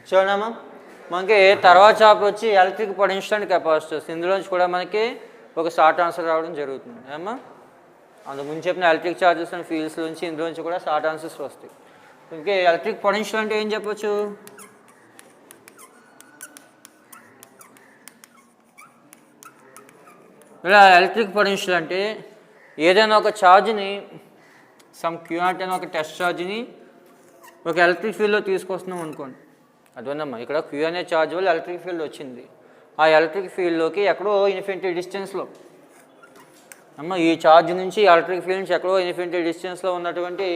చూడమ్మా, మనకి తర్వాత చాప్టర్ వచ్చి ఎలక్ట్రిక్ పొటెన్షియల్ అండ్ కెపాసిటర్స్. ఇందులోంచి కూడా మనకి ఒక షార్ట్ ఆన్సర్ రావడం జరుగుతుంది. ఏమా అందుకు ముందు చెప్పిన ఎలక్ట్రిక్ చార్జెస్ అండ్ ఫీల్డ్స్ నుంచి ఇందులోంచి కూడా షార్ట్ ఆన్సర్స్ వస్తాయి. ఇంకే ఎలక్ట్రిక్ పొటెన్షియల్ అంటే ఏం చెప్పొచ్చు? ఇలా ఎలక్ట్రిక్ పొటెన్షియల్ అంటే ఏదైనా ఒక ఛార్జ్ని సమ్ క్యూనాట్ అనే ఒక టెస్ట్ ఛార్జ్ని ఒక ఎలక్ట్రిక్ ఫీల్డ్లో తీసుకొస్తున్నాం అనుకోండి. అదేనమ్మా, ఇక్కడ క్యూ అనే ఛార్జ్ వల్ల ఎలక్ట్రిక్ ఫీల్డ్ వచ్చింది. ఆ ఎలక్ట్రిక్ ఫీల్డ్లోకి ఎక్కడో ఇన్ఫినిటీ డిస్టెన్స్లో ఈ ఛార్జ్ నుంచి ఎలక్ట్రిక్ ఫీల్డ్ నుంచి ఎక్కడో ఇన్ఫినిటీ డిస్టెన్స్లో ఉన్నటువంటి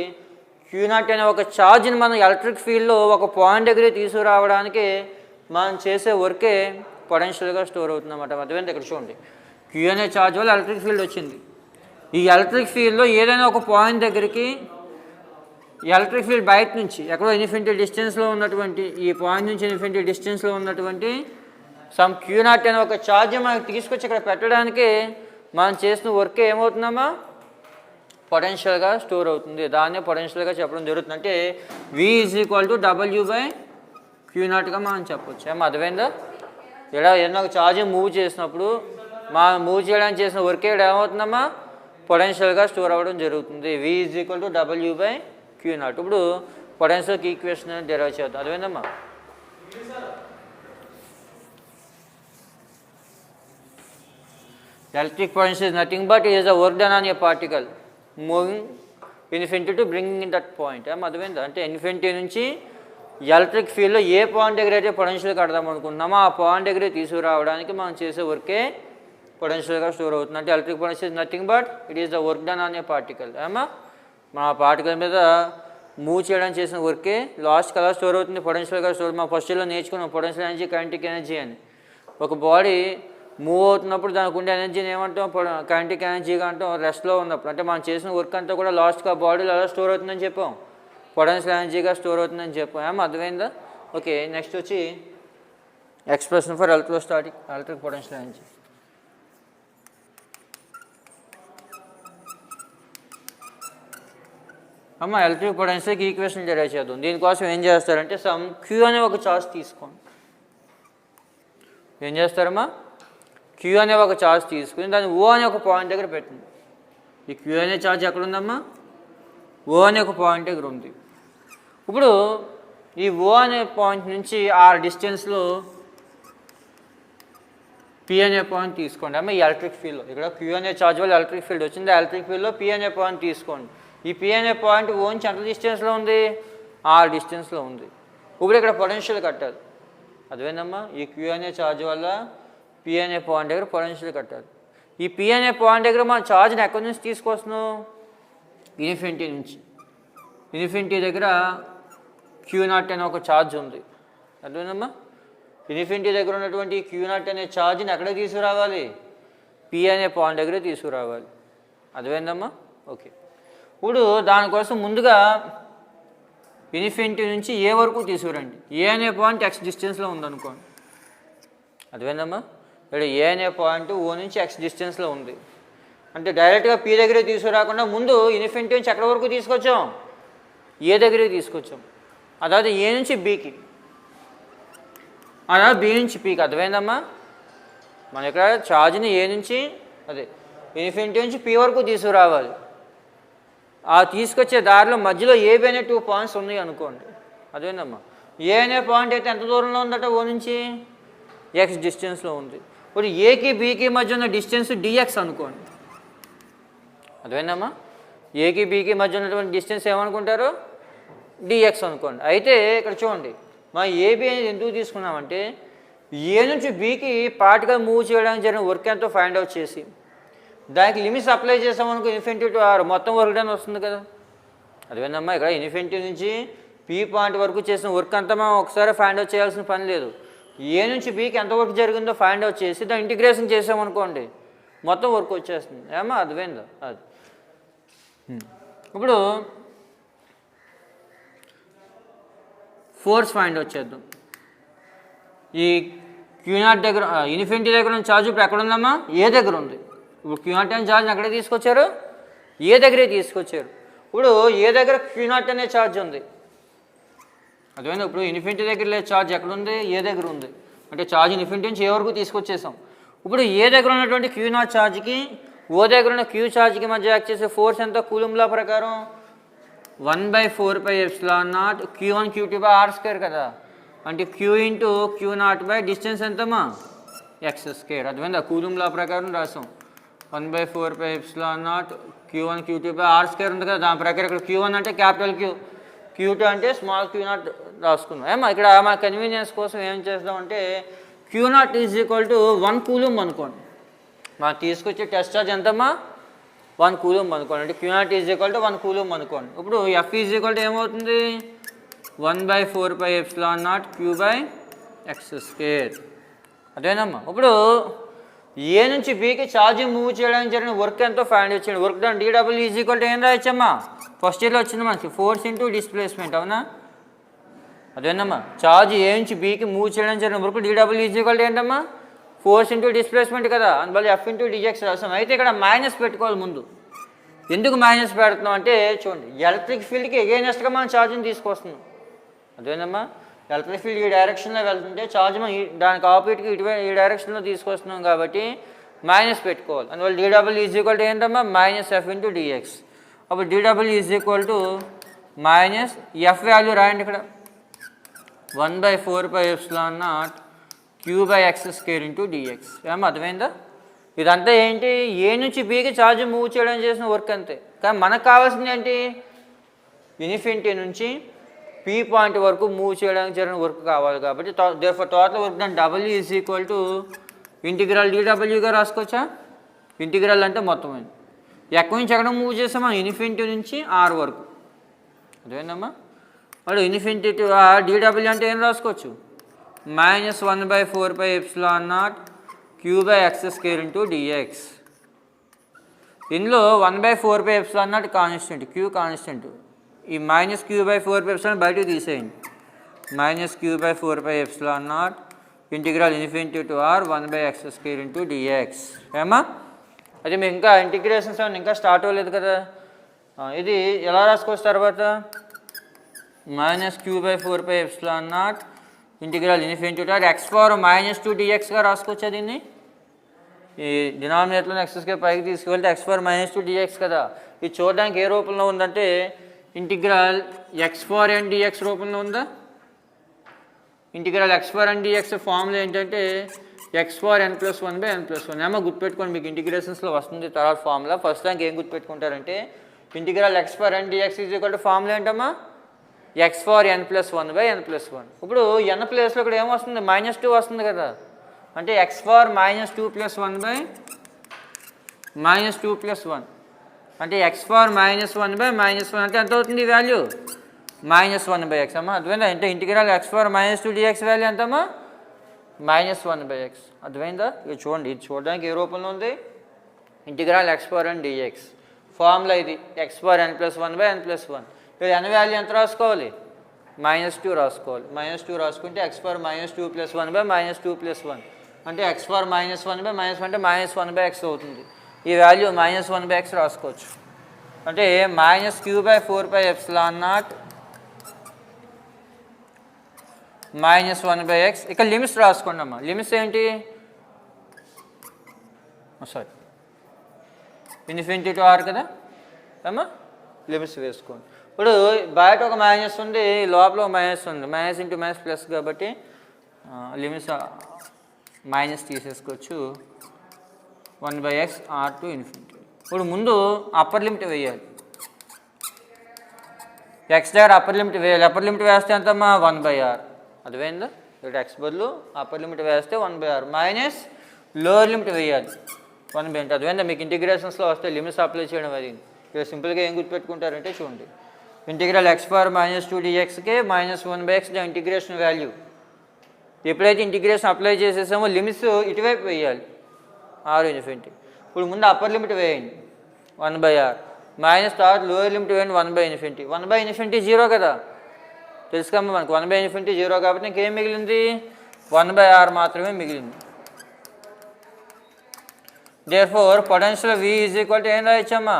క్యూనాట్ అనే ఒక ఛార్జ్ని మనం ఎలక్ట్రిక్ ఫీల్డ్లో ఒక పాయింట్ దగ్గర తీసుకురావడానికి మనం చేసే వర్కే పొటెన్షియల్గా స్టోర్ అవుతుందన్నమాట. అదేంటి ఇక్కడ చూడండి, క్యూ అనే ఛార్జ్ వల్ల ఎలక్ట్రిక్ ఫీల్డ్ వచ్చింది. ఈ ఎలక్ట్రిక్ ఫీల్డ్లో ఏదైనా ఒక పాయింట్ దగ్గరికి ఎలక్ట్రిక్ ఫీల్డ్ బయట నుంచి ఎక్కడో ఇన్ఫినిటీ డిస్టెన్స్లో ఉన్నటువంటి ఈ పాయింట్ నుంచి ఇన్ఫినిటీ డిస్టెన్స్లో ఉన్నటువంటి సమ్ క్యూనాట్ అనే ఒక ఛార్జ్ మనకు తీసుకొచ్చి ఇక్కడ పెట్టడానికి మనం చేసిన వర్క్ ఏమవుతుందమ్మా? పొటెన్షియల్గా స్టోర్ అవుతుంది. దాన్నే పొటెన్షియల్గా చెప్పడం జరుగుతుంది. అంటే V = W/Q0గా మనం చెప్పొచ్చు. ఏమో అర్థమైందా? ఇలా ఏదైనా ఒక ఛార్జ్ మూవ్ చేసినప్పుడు మనం మూవ్ చేయడానికి చేసిన వర్క్ ఇక్కడ ఏమవుతుందమ్మా? పొటెన్షియల్గా స్టోర్ అవ్వడం జరుగుతుంది. V = W/Q0. ఇప్పుడు పొటెన్షియల్కి ఈక్వేషన్ డెరైవ్ చేద్దాం. అర్థమైందమ్మా? Electric potential is nothing but it is a work done on a particle moving infinity to bringing in that point. అర్థమైందా? అంటే ఇన్ఫినిటీ నుంచి ఎలక్ట్రిక్ ఫీల్డ్లో ఏ పాయింట్ దగ్గర అయితే పొటెన్షియల్ కడదాం అనుకున్నామో ఆ పాయింట్ దగ్గర తీసుకురావడానికి మనం చేసే వర్కే పొటెన్షియల్గా స్టోర్ అవుతుంది. అంటే electric potential is nothing but it is the work done on a particle. మన ఆ పార్టికల్ మీద మూవ్ చేయడానికి చేసిన వర్కే లాస్ట్ కలర్ స్టోర్ అవుతుంది, పొటెన్షియల్గా స్టోర్. మా ఫస్ట్ ఇయర్లో నేర్చుకున్నాం పొటెన్షియల్ ఎనర్జీ, కైనెటిక్ ఎనర్జీ అని. ఒక బాడీ మూవ్ అవుతున్నప్పుడు దానికి ఉండే ఎనర్జీని ఏమంటాం? కైనెటిక్ ఎనర్జీగా అంటాం. రెస్ట్లో ఉన్నప్పుడు అంటే మనం చేసిన వర్క్ అంతా కూడా లాస్ట్గా బాడీలో ఎలా స్టోర్ అవుతుందని చెప్పాం? పొటెన్షియల్ ఎనర్జీగా స్టోర్ అవుతుందని చెప్పాం. అర్థమైందా? ఓకే, నెక్స్ట్ వచ్చి expression for electric potential energy. Electric పొటెన్షియల్కి ఈక్వేషన్ డెరైవ్ చేద్దాం. దీనికోసం ఏం చేస్తారంటే సమ్ క్యూ అనే ఒక ఛార్జ్ తీసుకోండి. ఏం చేస్తారమ్మా? క్యూ అనే ఒక ఛార్జ్ తీసుకుని దాన్ని ఓ అనే ఒక పాయింట్ దగ్గర పెట్టండి. ఈ క్యూ అనే ఛార్జ్ ఎక్కడుందమ్మా? ఓ అనే ఒక పాయింట్ దగ్గర ఉంది. ఇప్పుడు ఈ ఓ అనే పాయింట్ నుంచి ఆ డిస్టెన్స్లో పి అనే పాయింట్ తీసుకోండి. ఈ ఎలక్ట్రిక్ ఫీల్డ్లో ఇక్కడ క్యూ అనే ఛార్జ్ వల్ల ఎలక్ట్రిక్ ఫీల్డ్ వచ్చింది. ఎలక్ట్రిక్ ఫీల్డ్లో పి అనే పాయింట్ తీసుకోండి. ఈ పి అనే పాయింట్ ఓ నుంచి ఎంత డిస్టెన్స్లో ఉంది? ఆ డిస్టెన్స్లో ఉంది. ఇప్పుడు ఇక్కడ పొటెన్షియల్ కట్టాలి. అదేందమ్మా? ఈ క్యూ అనే ఛార్జ్ వల్ల పి అనే పాయింట్ దగ్గర పొటెన్షియల్ కట్టాలి. ఈ పి అనే పాయింట్ దగ్గర మనం ఛార్జ్ని ఎక్కడి నుంచి తీసుకొస్తున్నాం? ఇన్ఫినిటీ నుంచి. ఇన్ఫినిటీ దగ్గర Q0 అనే ఒక ఛార్జ్ ఉంది. అదేందమ్మా? ఇన్ఫినిటీ దగ్గర ఉన్నటువంటి Q0 అనే ఛార్జ్ని ఎక్కడ తీసుకురావాలి? పి అనే పాయింట్ దగ్గర తీసుకురావాలి. అదేందమ్మా? ఓకే, ఇప్పుడు దానికోసం ముందుగా ఇన్ఫినిటీ నుంచి ఏ వరకు తీసుకురండి. ఏ అనే పాయింట్ ఎక్స్ డిస్టెన్స్లో ఉందనుకోండి. అదేందమ్మా? ఇక్కడ ఏ అనే పాయింట్ ఓ నుంచి ఎక్స్ డిస్టెన్స్లో ఉంది. అంటే డైరెక్ట్గా పి దగ్గరే తీసుకురాకుండా ముందు ఇన్ఫినిటీ నుంచి ఎక్కడ వరకు తీసుకొచ్చాం? ఏ దగ్గరికి తీసుకొచ్చాం. అதாவது ఏ నుంచి బికి, అలా బి నుంచి పీకి. అర్థమైందమ్మా? మన ఇక్కడ ఛార్జ్ని ఏ నుంచి ఇన్ఫినిటీ నుంచి పి వరకు తీసుకురావాలి. ఆ తీసుకొచ్చే దారిలో మధ్యలో ఏబి అనే 2 పాయింట్స్ ఉన్నాయి అనుకోండి. అదేందమ్మా? ఏ అనే పాయింట్ అయితే ఎంత దూరంలో ఉందట? ఓ నుంచి ఎక్స్ డిస్టెన్స్లో ఉంది. ఇప్పుడు ఏకి బీకి మధ్య ఉన్న డిస్టెన్స్ డిఎక్స్ అనుకోండి. అదేందమ్మా? ఏకి బీకి మధ్య ఉన్నటువంటి డిస్టెన్స్ ఏమనుకుంటారు? డిఎక్స్ అనుకోండి. అయితే ఇక్కడ చూడండి, మా ఏబి అనేది ఎందుకు తీసుకున్నామంటే ఏ నుంచి బీకి పార్టికల్ మూవ్ చేయడానికి జరిగిన వర్క్ ఎంతో ఫైండ్ అవుట్ చేసి దానికి లిమిట్స్ అప్లై చేసామనుకో ఇన్ఫినిటీ టు ఆర్ మొత్తం వర్క్ డన్ వస్తుంది కదా. అదేందమ్మా? ఇక్కడ ఇన్ఫినిటీ నుంచి పీ పాయింట్ వరకు చేసిన వర్క్ అంతా మనం ఒకసారి ఫైండ్ అవుట్ చేయాల్సిన పని లేదు. ఏ నుంచి బీకి ఎంత వర్క్ జరిగిందో ఫైండ్ అవుట్ చేసి దాన్ని ఇంటిగ్రేషన్ చేసామనుకోండి మొత్తం వర్క్ వచ్చేస్తుంది. అర్థమైందా? అది ఇప్పుడు ఫోర్స్ ఫైండ్ అవుట్ చేద్దాం. ఈ Q0 దగ్గర ఇన్ఫినిటీ దగ్గర ఉన్న ఛార్జ్ ఇప్పుడు ఎక్కడ ఉందమ్మా? ఏ దగ్గర ఉంది. ఇప్పుడు Q0 అనే ఛార్జ్ని ఎక్కడే తీసుకొచ్చారు? ఏ దగ్గరే తీసుకొచ్చారు. ఇప్పుడు ఏ దగ్గర Q0 అనే ఛార్జ్ ఉంది. అదేమైనా ఇప్పుడు ఇన్ఫినిటీ దగ్గర లేదు ఛార్జ్, ఎక్కడ ఉంది? ఏ దగ్గర ఉంది. అంటే ఛార్జ్ ఇన్ఫినిటీ నుంచి ఏ వరకు తీసుకొచ్చేసాం. ఇప్పుడు ఏ దగ్గర ఉన్నటువంటి క్యూ నాట్ ఛార్జ్కి ఓ దగ్గర ఉన్న క్యూ ఛార్జ్కి మధ్య యాక్ట్ చేసే ఫోర్స్ ఎంత? కూలుంబ్ లా ప్రకారం 1/4πε0 Q1Q2/r² కదా. అంటే Q ఇంటూ Q0 డిస్టెన్స్ ఎంతమ్మా? x². అర్థమైందా? కూలుంబ్ లా ప్రకారం రాసాం 1/4πε0 Q1Q2/r² ఉంది కదా. దాని ప్రకారం ఇక్కడ Q1 అంటే క్యాపిటల్ Q, Q2 అంటే స్మాల్ Q0 రాసుకున్నాం. ఏమో ఇక్కడ మా కన్వీనియన్స్ కోసం ఏం చేస్తామంటే Q0 = 1 కూలుంబ్ అనుకోండి. మనం తీసుకొచ్చే టెస్ట్ ఛార్జ్ ఎంతమ్మా? 1 కూలుంబ్ అనుకోండి. అంటే Q0 = 1 కూలుంబ్ అనుకోండి. ఇప్పుడు F ఏమవుతుంది? 1/4πε0 Q/x². అదేనమ్మా. ఇప్పుడు ఏ నుంచి బీకి ఛార్జ్ మూవ్ చేయడానికి జరిగిన వర్క్ ఎంతో ఫైండ్ వచ్చేయండి. వర్క్ డన్ DW ఏం రాయచ్చమ్మా? ఫస్ట్ ఇయర్లో వచ్చింది మనకి ఫోర్స్ ఇంటూ డిస్ప్లేస్మెంట్. అవునా? అదేనమ్మా. ఛార్జ్ ఏ నుంచి బీకి మూవ్ చేయడానికి జరిగిన వర్క్ DW ఏంటమ్మా? ఫోర్స్ ఇంటూ డిస్ప్లేస్మెంట్ కదా. అందువల్ల F ఇంటూ dx రాస్తాం. అయితే ఇక్కడ మైనస్ పెట్టుకోవాలి ముందు. ఎందుకు మైనస్ పెడుతున్నాం అంటే చూడండి, ఎలక్ట్రిక్ ఫీల్డ్కి ఎగైనెస్ట్గా మనం ఛార్జ్ని తీసుకొస్తున్నాం. అదేనమ్మా. ఎలక్ట్రిక్ ఫీల్డ్ ఈ డైరెక్షన్లో వెళ్తుంటే ఛార్జ్ మనం దానికి ఆపోజిట్గా ఇటువైపు ఈ డైరెక్షన్లో తీసుకొస్తున్నాం కాబట్టి మైనస్ పెట్టుకోవాలి. అందువల్ల DW ఏంటమ్మా? -F into dx. అప్పుడు DW మైనస్ F వాల్యూ రాయండి ఇక్కడ 1/4πε0 Q/x² ఇంటూ dx. ఏమో అర్థమైందా? ఇదంతా ఏంటి? ఏ నుంచి బీకి ఛార్జ్ మూవ్ చేయడం చేసిన వర్క్ అంతే. కానీ మనకు కావాల్సింది ఏంటి? ఇన్ఫినిటీ నుంచి పీ పాయింట్ వరకు మూవ్ చేయడానికి జరిగిన వర్క్ కావాలి కాబట్టి therefore total work done W integral dWగా రాసుకోవచ్చా? ఇంటిగ్రల్ అంటే మొత్తం ఎక్కడి నుంచి ఎక్కడ మూవ్ చేసామా? ఇన్ఫినిటీ నుంచి R వరకు. అదేనమ్మా. వాడు ఇన్ఫినిటీ టు R dW అంటే ఏం రాసుకోవచ్చు? -1/4πε0 Q/x² ఇంటూ dx. ఇందులో 1/4πε0 కాన్స్టెంట్, Q కాన్స్టెంట్. ఈ -Q/4πε0 బయటకు తీసేయండి. -Q/4πε0 integral infinity to R 1/x² into dx. ఏమా? అది మీకు ఇంకా ఇంటిగ్రేషన్స్ ఇంకా స్టార్ట్ అవ్వలేదు కదా. ఇది ఎలా రాసుకోవచ్చు తర్వాత? -Q/4πε0 integral infinity to R x⁻² dxగా రాసుకోవచ్చా దీన్ని? ఈ డినామినేటర్లో x² పైకి తీసుకువెళ్తే x⁻² dx కదా. ఇది చూడడానికి ఏ రూపంలో ఉందంటే ఇంటిగ్రల్ x⁴n dx రూపంలో ఉందా? ఇంటిగ్రల్ x⁴n dx ఫార్ములా ఏంటంటే x⁴n+1/n+1. ఏమో గుర్తుపెట్టుకోండి, మీకు ఇంటిగ్రేషన్స్లో వస్తుంది తర్వాత ఫార్ములా. ఫస్ట్ దానికి ఏం గుర్తుపెట్టుకుంటారంటే ఇంటిగ్రల్ x⁴n dx ఫార్ములా ఏంటమ్మా? x⁴n+1/n+1. ఇప్పుడు n ప్లేస్లో ఇక్కడ ఏమొస్తుంది? -2 వస్తుంది కదా. అంటే x⁻−2+1 అంటే x⁻−1/-1 అంటే ఎంత అవుతుంది ఈ వాల్యూ? -1/x అమ్మా. అర్థమైందా? అంటే ఇంటిగ్రల్ x⁻−2 dx వాల్యూ ఎంతమ్మా? -1/x. అర్థమైందా? ఇది చూడండి, ఇది చూడడానికి ఏ రూపంలో ఉంది? ఇంటిగ్రల్ x⁴n dx ఫార్ములా ఇది x⁴n+1/n+1. ఇక్కడ n వాల్యూ ఎంత రాసుకోవాలి? -2 రాసుకోవాలి. -2 రాసుకుంటే x⁻−2+1/-2+1 అంటే x⁻−1/-1 అంటే -1/x అవుతుంది. ఈ వాల్యూ -1/x రాసుకోవచ్చు. అంటే -Q/4πε0 -1/x. ఇక్కడ లిమిట్స్ రాసుకోండి అమ్మా. లిమిట్స్ ఏంటి? సారీ, ఇన్ఫినిటీ టు R కదా అమ్మా. లిమిట్స్ వేసుకోండి. ఇప్పుడు బయట ఒక మైనస్ ఉంది, లోపల ఒక మైనస్ ఉంది. మైనస్ ఇంటూ మైనస్ ప్లస్ కాబట్టి లిమిట్స్ మైనస్ తీసేసుకోవచ్చు. 1/x R to infinity. ఇప్పుడు ముందు అప్పర్ లిమిట్ వేయాలి. ఎక్స్ దగ్గర అప్పర్ లిమిట్ వేయాలి. అప్పర్ లిమిట్ వేస్తే ఎంతమ్మా? 1/r. అర్థమైందా? ఇక్కడ ఎక్స్ బదులు అప్పర్ లిమిట్ వేస్తే 1/r మైనస్ లోవర్ లిమిట్ వేయాలి 1/n. అర్థమైందా? మీకు ఇంటిగ్రేషన్స్లో వస్తే లిమిట్స్ అప్లై చేయడం అది. ఇక్కడ సింపుల్గా ఏం గుర్తుపెట్టుకుంటారంటే చూడండి, integral x⁻−2 dxకే -1/x the integration value. ఎప్పుడైతే ఇంటిగ్రేషన్ అప్లై చేసేసామో లిమిట్స్ ఇటువైపు వేయాలి R ఇన్ఫినిటీ. ఇప్పుడు ముందు అప్పర్ లిమిట్ వేయండి 1/r మైనస్ తర్వాత లోయర్ లిమిట్ వేయండి 1/∞. 1/∞ 0 కదా, తెలుసుకోమ్మా మనకు. 1/∞ 0 కాబట్టి ఇంకేం మిగిలింది? 1/r మాత్రమే మిగిలింది. దేర్ఫోర్ పొటెన్షియల్ V ఏం రాయచ్చమ్మా?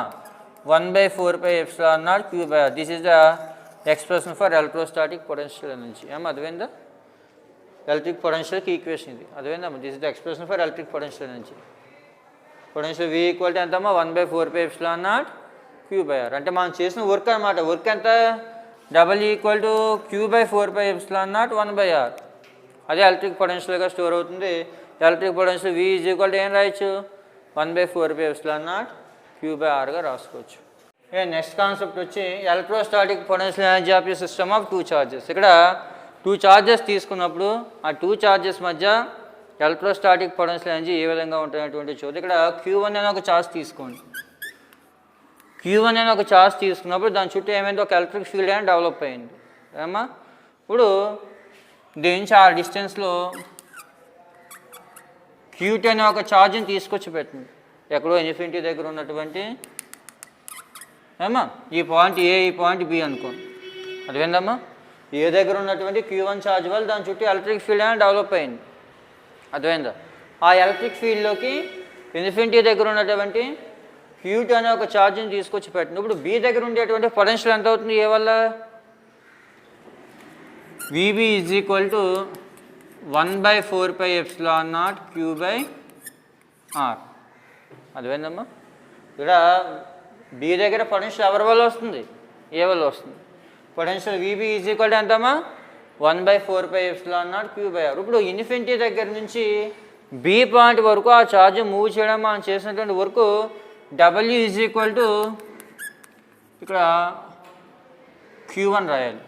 1/4πε0 Q/r. This is the expression for electrostatic potential energy. అర్థమైందా? ఎలక్ట్రిక్ పొటెన్షియల్కి ఈక్వేషన్ ఇది. అర్థమైందమ్మా? This is the expression for electric potential energy. Potential V equal to ఎంతమ్మా? 1/4πε0 Q/R. అంటే మనం చేసిన వర్క్ అనమాట. వర్క్ ఎంత? W equal to Q/4πε0 1/R. అదే ఎలక్ట్రిక్ పొటెన్షియల్గా స్టోర్ అవుతుంది. Electric potential V is equal to ఏం రాయొచ్చు? 1/4πε0 Q/Rగా రాసుకోవచ్చు. నెక్స్ట్ కాన్సెప్ట్ వచ్చి electrostatic potential energy of A system of 2 charges. ఇక్కడ 2 చార్జెస్ తీసుకున్నప్పుడు ఆ 2 చార్జెస్ మధ్య ఎలక్ట్రోస్టాటిక్ పొటెన్షియల్ ఎనర్జీ ఏ విధంగా ఉంటున్నటువంటి చూద్దాం. ఇక్కడ Q1 అనే ఒక ఛార్జ్ తీసుకోండి. Q1 అనే ఒక ఛార్జ్ తీసుకున్నప్పుడు దాని చుట్టూ ఏమైంది? ఒక ఎలక్ట్రిక్ ఫీల్డ్ అనేది డెవలప్ అయింది. ఏమా? ఇప్పుడు దీని నుంచి ఆ డిస్టెన్స్లో Q2 అనే ఒక ఛార్జ్ని తీసుకొచ్చి పెట్టండి. ఎక్కడో ఇన్ఫినిటీ దగ్గర ఉన్నటువంటి ఈ పాయింట్ ఏ, ఈ పాయింట్ బి అనుకోండి. అదేందమ్మా? ఏ దగ్గర ఉన్నటువంటి Q1 ఛార్జ్ వల్ల దాని చుట్టూ ఎలక్ట్రిక్ ఫీల్డ్ అనేది డెవలప్ అయింది. అర్థమైందా? ఆ ఎలక్ట్రిక్ ఫీల్డ్లోకి ఇన్ఫినిటీ దగ్గర ఉన్నటువంటి Q2 అనే ఒక ఛార్జ్ని తీసుకొచ్చి పెట్టండి. ఇప్పుడు బి దగ్గర ఉండేటువంటి పొటెన్షియల్ ఎంత అవుతుంది ఏ వల్ల? VB is equal to 1/4πε0 Q/R. అర్థమైందమ్మా? ఇక్కడ బి దగ్గర పొటెన్షియల్ ఎవరి వల్ల వస్తుంది? ఏ వల్ల వస్తుంది. Potential VB is equal to ఎంతమ్మా? 1/4πε0 Q/R. ఇప్పుడు ఇన్ఫినిటీ దగ్గర నుంచి బి పాయింట్ వరకు ఆ ఛార్జ్ మూవ్ చేయడం మనం చేసినటువంటి వరకు W ఈజ్ ఈక్వల్ టు ఇక్కడ Q1 రాయాలి.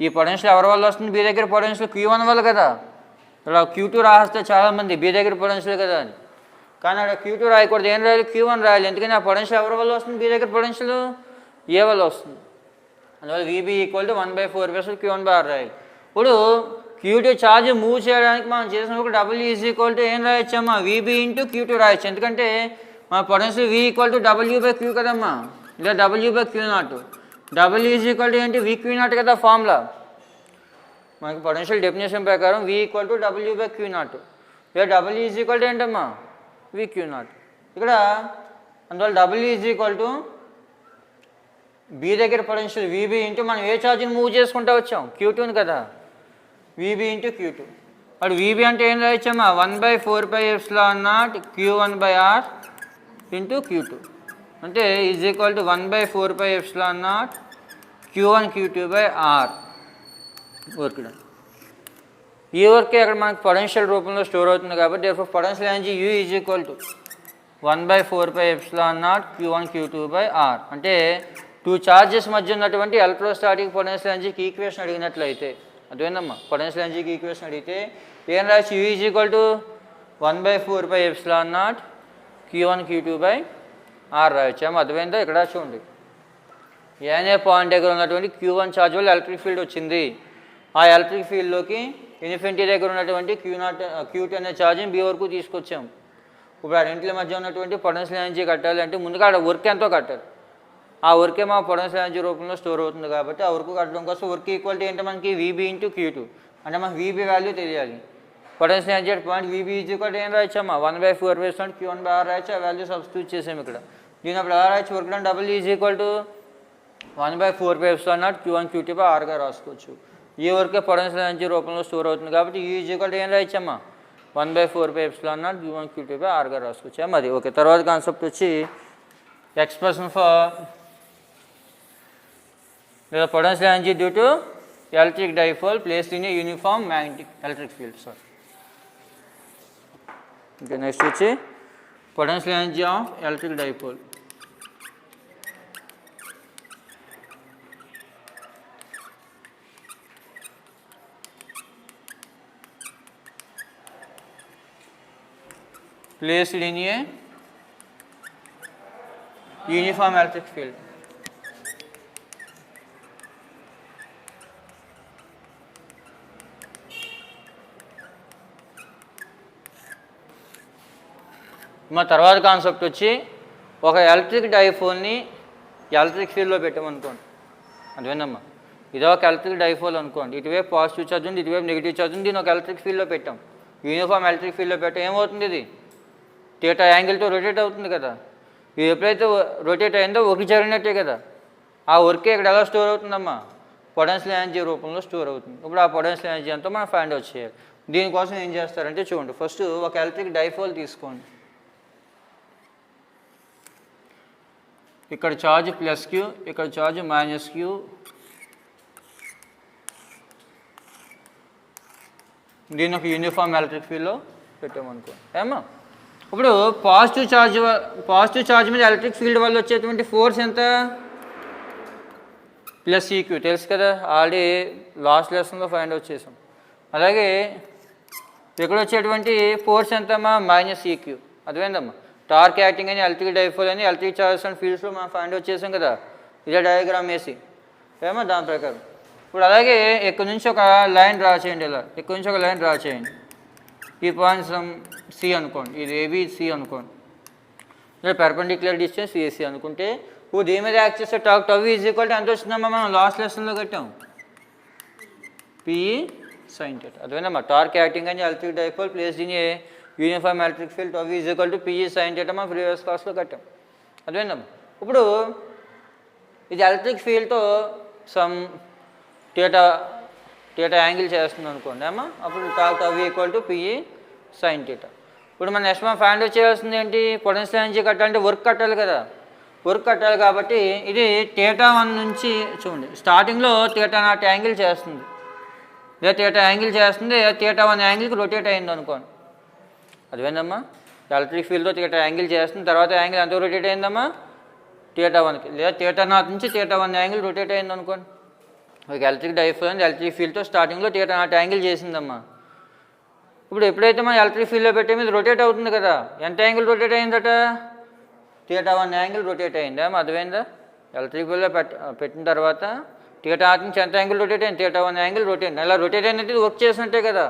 ఈ పొటెన్షియల్ ఎవరి వల్ల వస్తుంది? బి దగ్గర పొటెన్షియల్ Q1 వల్ల కదా. ఇలా Q2 రాస్తే చాలామంది బి దగ్గర పొటెన్షియల్ కదా అని. కానీ అక్కడ Q2 రాయకూడదు. ఏం రాయాలి? Q1 రాయాలి. ఎందుకని ఆ పొటెన్షియల్ ఎవరి వల్ల వస్తుంది? బి దగ్గర పొటెన్షియల్ ఏ వల్ల వస్తుంది. అందువల్ల VB ఈక్వల్ టు 1/4π/Q1/R రాయాలి. ఇప్పుడు Q2 ఛార్జ్ మూవ్ చేయడానికి మనం చేసినప్పుడు W ఈజ్ ఈక్వల్ టు ఏం రాయొచ్చమ్మా? VB ఇంటూ Q2 రాయొచ్చు. ఎందుకంటే మన potential V equal to W/Q కదమ్మా, లేదా W/Q0. W is equal to ఏంటి? VQ0 కదా ఫార్ములా. మనకి పొటెన్షియల్ డెఫినేషన్ ప్రకారం V ఈక్వల్ టు W/Q0, లేదా W ఈజ్ ఈక్వల్ టు ఏంటమ్మా? VQ0. ఇక్కడ అందువల్ల W is equal to be దగ్గర పొటెన్షియల్ VB ఇంటూ మనం ఏ ఛార్జ్ని మూవ్ చేసుకుంటూ వచ్చాం? Q2 కదా. VB into Q2. అప్పుడు VB అంటే ఏం రాయొచ్చమ్మా? 1/4πε0 Q1/R ఇంటూ Q2. అంటే is equal to 1/4πε0 Q1 Q2/R. Work ఈ వర్క్ అక్కడ మనకు పొటెన్షియల్ రూపంలో స్టోర్ అవుతుంది కాబట్టి potential energy U is equal to 1/4πε0 Q1 Q2/R. అంటే 2 చార్జెస్ మధ్య ఉన్నటువంటి ఎలక్ట్రోస్టాటిక్ పొటెన్షియల్ ఎనర్జీకి ఈక్వేషన్ అడిగినట్లయితే, అదేందమ్మా? పొటెన్షియల్ ఎనర్జీకి ఈక్వేషన్ అడిగితే ఏం రాసి U is equal to 1/4πε0 Q1 Q2/R రాయొచ్చాము. అర్థమైందా? ఇక్కడ చూడండి, ఏనే పాయింట్ దగ్గర ఉన్నటువంటి Q1 ఛార్జ్ వల్ల ఎలక్ట్రిక్ ఫీల్డ్ వచ్చింది. ఆ ఎలక్ట్రిక్ ఫీల్డ్లోకి ఇన్ఫినిటీ దగ్గర ఉన్నటువంటి Q2 అనే ఛార్జ్ని బి వరకు తీసుకొచ్చాము. ఇప్పుడు ఆ రెంట్ల మధ్య ఉన్నటువంటి పొటెన్షియల్ ఎనర్జీ కట్టాలి అంటే ముందుగా ఆడ వర్క్ ఎంతో కట్టాలి. ఆ వర్కే మా పొటెన్షియల్ ఎనర్జీ రూపంలో స్టోర్ అవుతుంది కాబట్టి ఆ వర్క్ కట్టడం కోసం వర్క్ ఈక్వాలిటీ ఏంటంటే మనకి VB ఇంటూ Q2. అంటే మనకి VB వాల్యూ తెలియాలి. Potential energy at point VB is equal to ఏం రాయొచ్చమ్మా? 1/4π Q1/R రాయొచ్చు. ఆ వాల్యూ సబ్స్టిట్యూట్ చేసాము ఇక్కడ. దీని అప్పుడు ఎలా రాయొచ్చు? Work done W is equal to 1/4π Q1 Q2/Rగా రాసుకోవచ్చు. ఈ వర్కే పొటెన్షియల్ ఎనర్జీ రూపంలో స్టోర్ అవుతుంది కాబట్టి U ఈజ్ ఈక్వల్ టు ఏం రాయొచ్చమ్మా? 1/4π Q1 Q2/Rగా రాసుకోవచ్చు. అది ఓకే. తర్వాత కాన్సెప్ట్ వచ్చి expression for the potential energy due to electric dipole placed in a uniform magnetic electric field. Sorry. Okay, next which is potential energy of electric dipole. Placed in a uniform electric field. మా తర్వాత concept వచ్చి ఒక electric డైపోల్ని electric ఫీల్డ్లో పెట్టామనుకోండి. అదేనమ్మా, ఇదో ఒక electric dipole అనుకోండి. ఇటువైపు పాజిటివ్ ఛార్జ్ ఉంది, ఇటువైపు నెగిటివ్ ఛార్జ్ ఉంది. దీన్ని ఒక ఎలక్ట్రిక్ ఫీల్డ్లో పెట్టాం. యూనిఫామ్ ఎలక్ట్రిక్ ఫీల్డ్లో పెట్టాం. ఏమవుతుంది? ఇది థీటా యాంగిల్తో రొటేట్ అవుతుంది కదా. ఇది ఎప్పుడైతే రొటేట్ అయిందో ఒకటి జరిగినట్టే కదా. ఆ వర్కే ఇక్కడ ఎలా స్టోర్ అవుతుందమ్మా, పొటెన్షియల్ ఎనర్జీ రూపంలో స్టోర్ అవుతుంది. ఇప్పుడు ఆ పొటెన్షియల్ ఎనర్జీ అంతా మనం ఫైండ్ అవుట్ చేయాలి. దీనికోసం ఏం చేస్తారంటే చూడండి, ఫస్ట్ ఒక ఎలక్ట్రిక్ డైపోల్ తీసుకోండి. ఇక్కడ ఛార్జ్ ప్లస్ క్యూ, ఇక్కడ ఛార్జ్ మైనస్ క్యూ. దీన్ని ఒక యూనిఫామ్ ఎలక్ట్రిక్ ఫీల్డ్లో పెట్టామనుకో ఏమా. ఇప్పుడు పాజిటివ్ ఛార్జ్ మీద ఎలక్ట్రిక్ ఫీల్డ్ వల్ల వచ్చేటువంటి ఫోర్స్ ఎంత, ప్లస్ ఈక్యూ తెలుసు కదా, ఆల్రెడీ లాస్ట్ లెసన్లో ఫైండ్ అవుట్ చేసాం. అలాగే ఇక్కడ వచ్చేటువంటి ఫోర్స్ ఎంతమ్మా, మైనస్ ఈక్యూ. అర్థమైందమ్మా. టార్క్ యాక్టింగ్ అని ఎలక్ట్రిక్ డైపోల్ అని ఎలక్ట్రిక్ చార్జెస్ అండ్ ఫీల్డ్స్లో మనం ఫైండ్ అవుట్ చేసాం కదా, ఇదే డయాగ్రామ్ వేసి ఏమో దాని ప్రకారం. ఇప్పుడు అలాగే ఇక్కడ నుంచి ఒక లైన్ డ్రా చేయండి, ఇలా ఇక్కడ నుంచి ఒక లైన్ డ్రా చేయండి. ఈ పాయింట్ సమ్ సి అనుకోండి, ఇది ఏబి సి అనుకోండి. ఇలా పెర్పెండిక్యులర్ డిస్టెన్స్ ఏసీ అనుకుంటే ఇప్పుడు దీని మీద యాక్ట్ చేస్తే talk tau is equal to ఎంత వచ్చిందమ్మా, మనం లాస్ట్ లెసన్లో కట్టాం, పిఈ సైన్ థీటా. అదేనమ్మా. టార్క్ యాక్టింగ్ అని electric dipole place in a uniform electric field tau is equal to PE sine theta మనం ప్రీవియస్ క్లాస్లో కట్టాం. అదేనమ్మా. ఇప్పుడు ఇది ఎలక్ట్రిక్ ఫీల్డ్తో సమ్ థీటా యాంగిల్ చేస్తుంది అనుకోండి అమ్మా, అప్పుడు talk tau equal to PE sine theta. ఇప్పుడు మనం నెక్స్ట్ మనం ఫైండ్ అవుట్ చేయాల్సింది ఏంటి, పొటెన్షియల్ ఎనర్జీ కట్టాలంటే వర్క్ కట్టాలి కదా, వర్క్ కట్టాలి. కాబట్టి ఇది θ1 నుంచి చూడండి, స్టార్టింగ్లో θ0 యాంగిల్ చేస్తుంది, లేదా θ యాంగిల్ చేస్తుంది, θ1 యాంగిల్కి రొటేట్ అయింది అనుకోండి. అదేందమ్మా, ఎలక్ట్రిక్ ఫీల్డ్తో θ యాంగిల్ చేస్తుంది, తర్వాత యాంగిల్ ఎంత రొటేట్ అయిందమ్మా, θ1కి, లేదా θ0 నుంచి θ1 యాంగిల్ రొటేట్ అయింది అనుకోండి. ఒక ఎలక్ట్రిక్ డైపోల్ అని ఎలక్ట్రిక్ ఫీల్డ్తో స్టార్టింగ్లో θ0 యాంగిల్ చేసిందమ్మా. ఇప్పుడు ఎప్పుడైతే మనం ఎలక్ట్రిక్ ఫీల్డ్లో పెట్టే మీద రొటేట్ అవుతుంది కదా, ఎంత యాంగిల్ రొటేట్ అయిందట, θ1 యాంగిల్ రొటేట్ అయిందా, అర్థమైందా. ఎలక్ట్రిక్ ఫీల్డ్లో పెట్టిన తర్వాత θ0 నుంచి ఎంత యాంగిల్ రొటేట్ అయింది, θ1 యాంగిల్ రొటేట్ అయింది. అలా రొటేట్ అయినది వర్క్ చేసినట్టే కదా,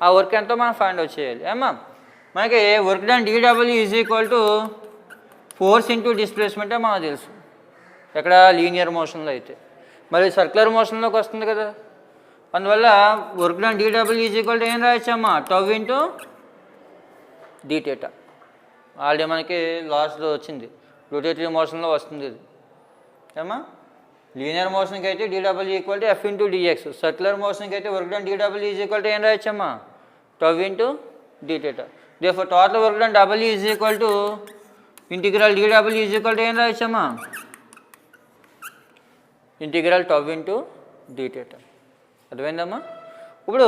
ఆ వర్క్ ఎంతో మనం ఫైండ్ అవుట్ చేయాలి ఏమా. మనకి work done dW is equal to force into డిస్ప్లేస్మెంటే మనకు తెలుసు, ఎక్కడ లీనియర్ మోషన్లో అయితే. మరి సర్క్యులర్ మోషన్లోకి వస్తుంది కదా, అందువల్ల work done dW is equal to ఏం రాయొచ్చమ్మా, టవ్ ఇంటూ dθ. ఆల్రెడీ మనకి లాస్ట్లో వచ్చింది, రొటేటరీ మోషన్లో వస్తుంది ఇది ఏమా. లీనియర్ మోషన్కి అయితే dW equal to F into dx, circular మోషన్కి అయితే work done dW is equal to ఏం రాయొచ్చమ్మా, tau into dθ. therefore total work done W is equal to integral dW is equal to ఏం రాయొచ్చమ్మా, ఇంటిగ్రల్ టవ్ ఇంటూ dθ. అర్థమైందమ్మా. ఇప్పుడు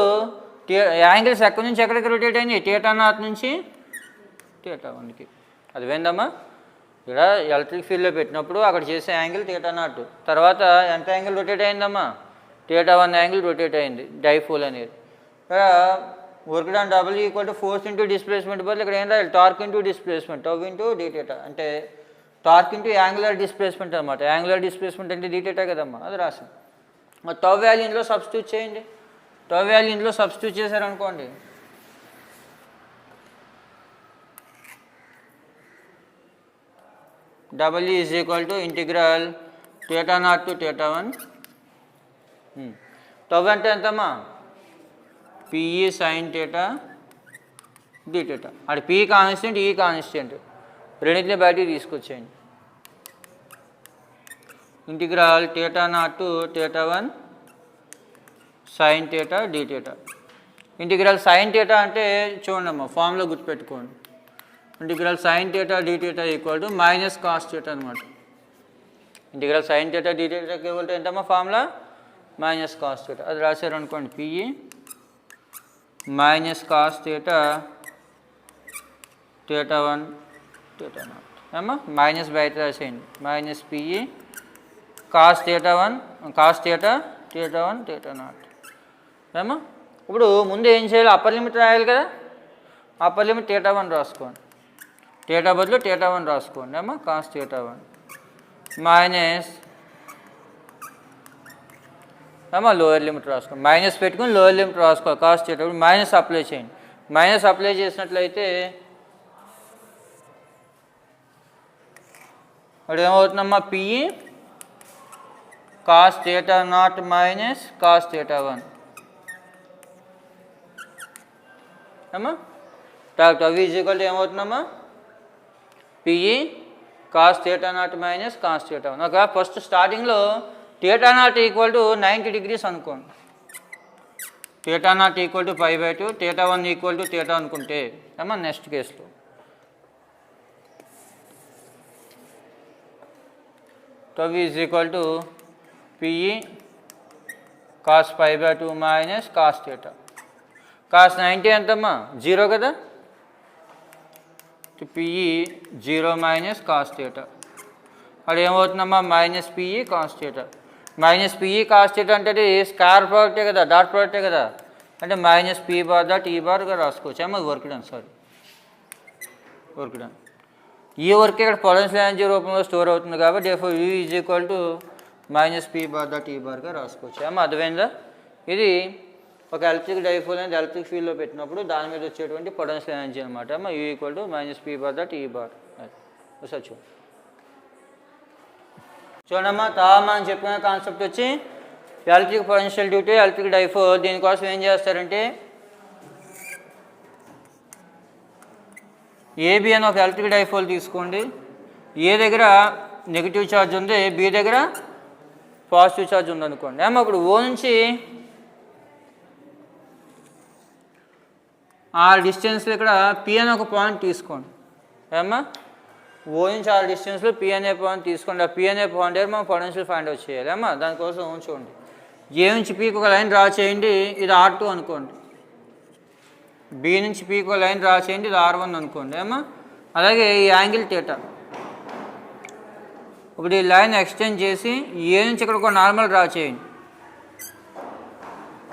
angles ఎక్కడి నుంచి ఎక్కడికి రొటేట్ అయింది, θ0 నుంచి θ1కి. అర్థమైందమ్మా. ఇక్కడ ఎలక్ట్రిక్ ఫీల్డ్లో పెట్టినప్పుడు అక్కడ చేసే యాంగిల్ θ0, తర్వాత ఎంత యాంగిల్ రొటేట్ అయిందమ్మా, θ1 యాంగిల్ రొటేట్ అయింది డైపోల్ అనేది. ఇక్కడ work done W equal to force into displacement బదులు ఇక్కడ ఏం రాయాలి, torque into displacement tau into dθ. అంటే టార్క్ ఇంటూ యాంగులర్ డిస్ప్లేస్మెంట్ అనమాట. యాంగులర్ డిస్ప్లేస్మెంట్ అంటే dθ కదమ్మా, అది రాసాం. మరి టవ్ వాల్యూ ఇందులో సబ్స్టిట్యూట్ చేయండి, టవ్ వాల్యూ ఇందులో సబ్స్టిట్యూట్ చేశారనుకోండి, W is equal to integral θ0 to θ1. Tau అంటే ఎంతమ్మా, పిఈ సైన్ థీటా dθ. అది పి కాన్స్టెంట్, ఈ కాన్స్టెంట్, రెండింటిని బయటికి తీసుకొచ్చేయండి. Integral θ0 to θ1 sine theta dθ. Integral sine theta అంటే చూడండి అమ్మా, ఫామ్లో గుర్తుపెట్టుకోండి, integral sine theta dθ equal to minus cos theta అనమాట. Integral sine theta dθ equal to ఎంతమ్మా ఫార్ములా, మైనస్ కాస్ థీటా. అది రాశారు అనుకోండి, పిఈ మైనస్ కాస్ థీటా θ1 θ0 ఏమా, మైనస్ బయట రాసేయండి, minus pE cos θ1 cos theta θ1 θ0 ఏమా. ఇప్పుడు ముందు ఏం చేయాలి, అప్పర్ లిమిట్ రాయాలి కదా, అప్పర్ లిమిట్ θ1 రాసుకోండి, థీటా బదులు θ1 రాసుకోండి ఏమా, కాస్ θ1 మైనస్ ఏమా లోయర్ లిమిట్ రాసుకోండి, మైనస్ పెట్టుకుని లోయర్ లిమిట్ రాసుకోవాలి, కాస్ థీటా. మైనస్ అప్లై చేయండి, మైనస్ అప్లై చేసినట్లయితే ఇప్పుడు ఏమవుతుందమ్మా, పిఈ కాస్ θ0 మైనస్ కాస్ θ1 ఏమా. టవ్ ఈజ్ ఈక్వల్ టు ఏమవుతుందమ్మా, pE cos theta naught minus cos theta 1. ఒక ఫస్ట్ స్టార్టింగ్లో theta naught equal to 90 degrees అనుకోండి. Theta naught equal to π/2, theta 1 equal to theta అనుకుంటే ఏమో నెక్స్ట్ కేసులో τ is equal to pE cos π/2 minus cos theta. Cos 90 ఎంతమ్మా 0 కదా, PE 0 minus cos theta. అక్కడ ఏమవుతుందమ్మా minus pE cos theta. Minus pE cos theta అంటే అది స్క్వేర్ ప్రోడక్టే కదా, డాట్ ప్రోడక్టే కదా, అంటే మైనస్ పీ బార్ డాట్ ఈ బార్గా రాసుకోవచ్చు. ఏమో work done, sorry work done. ఈ వర్క్ ఇక్కడ పొటెన్షియల్ ఎనర్జీ రూపంలో స్టోర్ అవుతుంది కాబట్టి F U is equal to minus P bar dot ఈ బార్గా రాసుకోవచ్చు. ఏమో అర్థమైందా? ఇది ఒక ఎలక్ట్రిక్ డైపోల్ అనేది ఎలక్ట్రిక్ ఫీల్డ్లో పెట్టినప్పుడు దాని మీద వచ్చేటువంటి పొటెన్షియల్ ఎనర్జీ అనమాట. ఏమో you equal to minus P bar dot ఈ బార్. ఒకసారి చూడమ్మా, మనం చెప్పిన కాన్సెప్ట్ వచ్చి electric potential duty electric dipole. దీనికోసం ఏం చేస్తారంటే ఏబి అని ఒక ఎలక్ట్రిక్ డైపోల్ తీసుకోండి. ఏ దగ్గర నెగిటివ్ ఛార్జ్ ఉంది, బి దగ్గర పాజిటివ్ ఛార్జ్ ఉంది అనుకోండి. ఏమో ఇప్పుడు ఓ నుంచి ఆ డిస్టెన్స్లో ఇక్కడ పి అని ఒక పాయింట్ తీసుకోండి. ఏమా ఓ నుంచి ఆ డిస్టెన్స్లో పి అనే పాయింట్ తీసుకోండి. ఆ పి అనే పాయింట్ దగ్గర మనం పొటెన్షియల్ ఫైండ్ అవుట్ చేయాలి. ఏమా దానికోసం చూడండి, ఏ నుంచి పీకి ఒక లైన్ డ్రా చేయండి, ఇది R2 అనుకోండి. బి నుంచి పీకి ఒక లైన్ డ్రా చేయండి, ఇది R1 అనుకోండి. ఏమా అలాగే ఈ యాంగిల్ థీటా. ఇప్పుడు ఈ లైన్ ఎక్స్టెండ్ చేసి ఏ నుంచి ఇక్కడ ఒక నార్మల్ డ్రా చేయండి,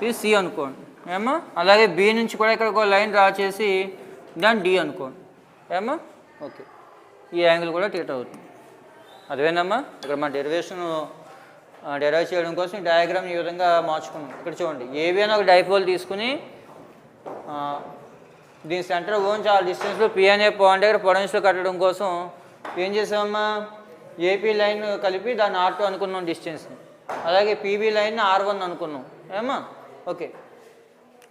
ఇది సి అనుకోండి. ఏమో అలాగే బి నుంచి కూడా ఇక్కడ ఒక లైన్ డ్రా చేసి దాన్ని డి అనుకోండి. ఏమో ఓకే, ఈ యాంగిల్ కూడా థీటా అవుతుంది. అదేనమ్మా ఇక్కడ మన డెరైవ్ చేయడం కోసం ఈ డయాగ్రామ్ ఈ విధంగా మార్చుకున్నాం. ఇక్కడ చూడండి, ఏబి అని ఒక డైపోల్ తీసుకుని దీని సెంటర్ ఓన్స్ ఆ డిస్టెన్స్లో పి అనే పాయింట్ దగ్గర పొటెన్షియల్ కట్టడం కోసం ఏం చేసామమ్మా, ఏపీ లైన్ కలిపి దాన్ని R2 అనుకున్నాం డిస్టెన్స్ని. అలాగే పీబీ లైన్ R1 అనుకున్నాం. ఏమా ఓకే,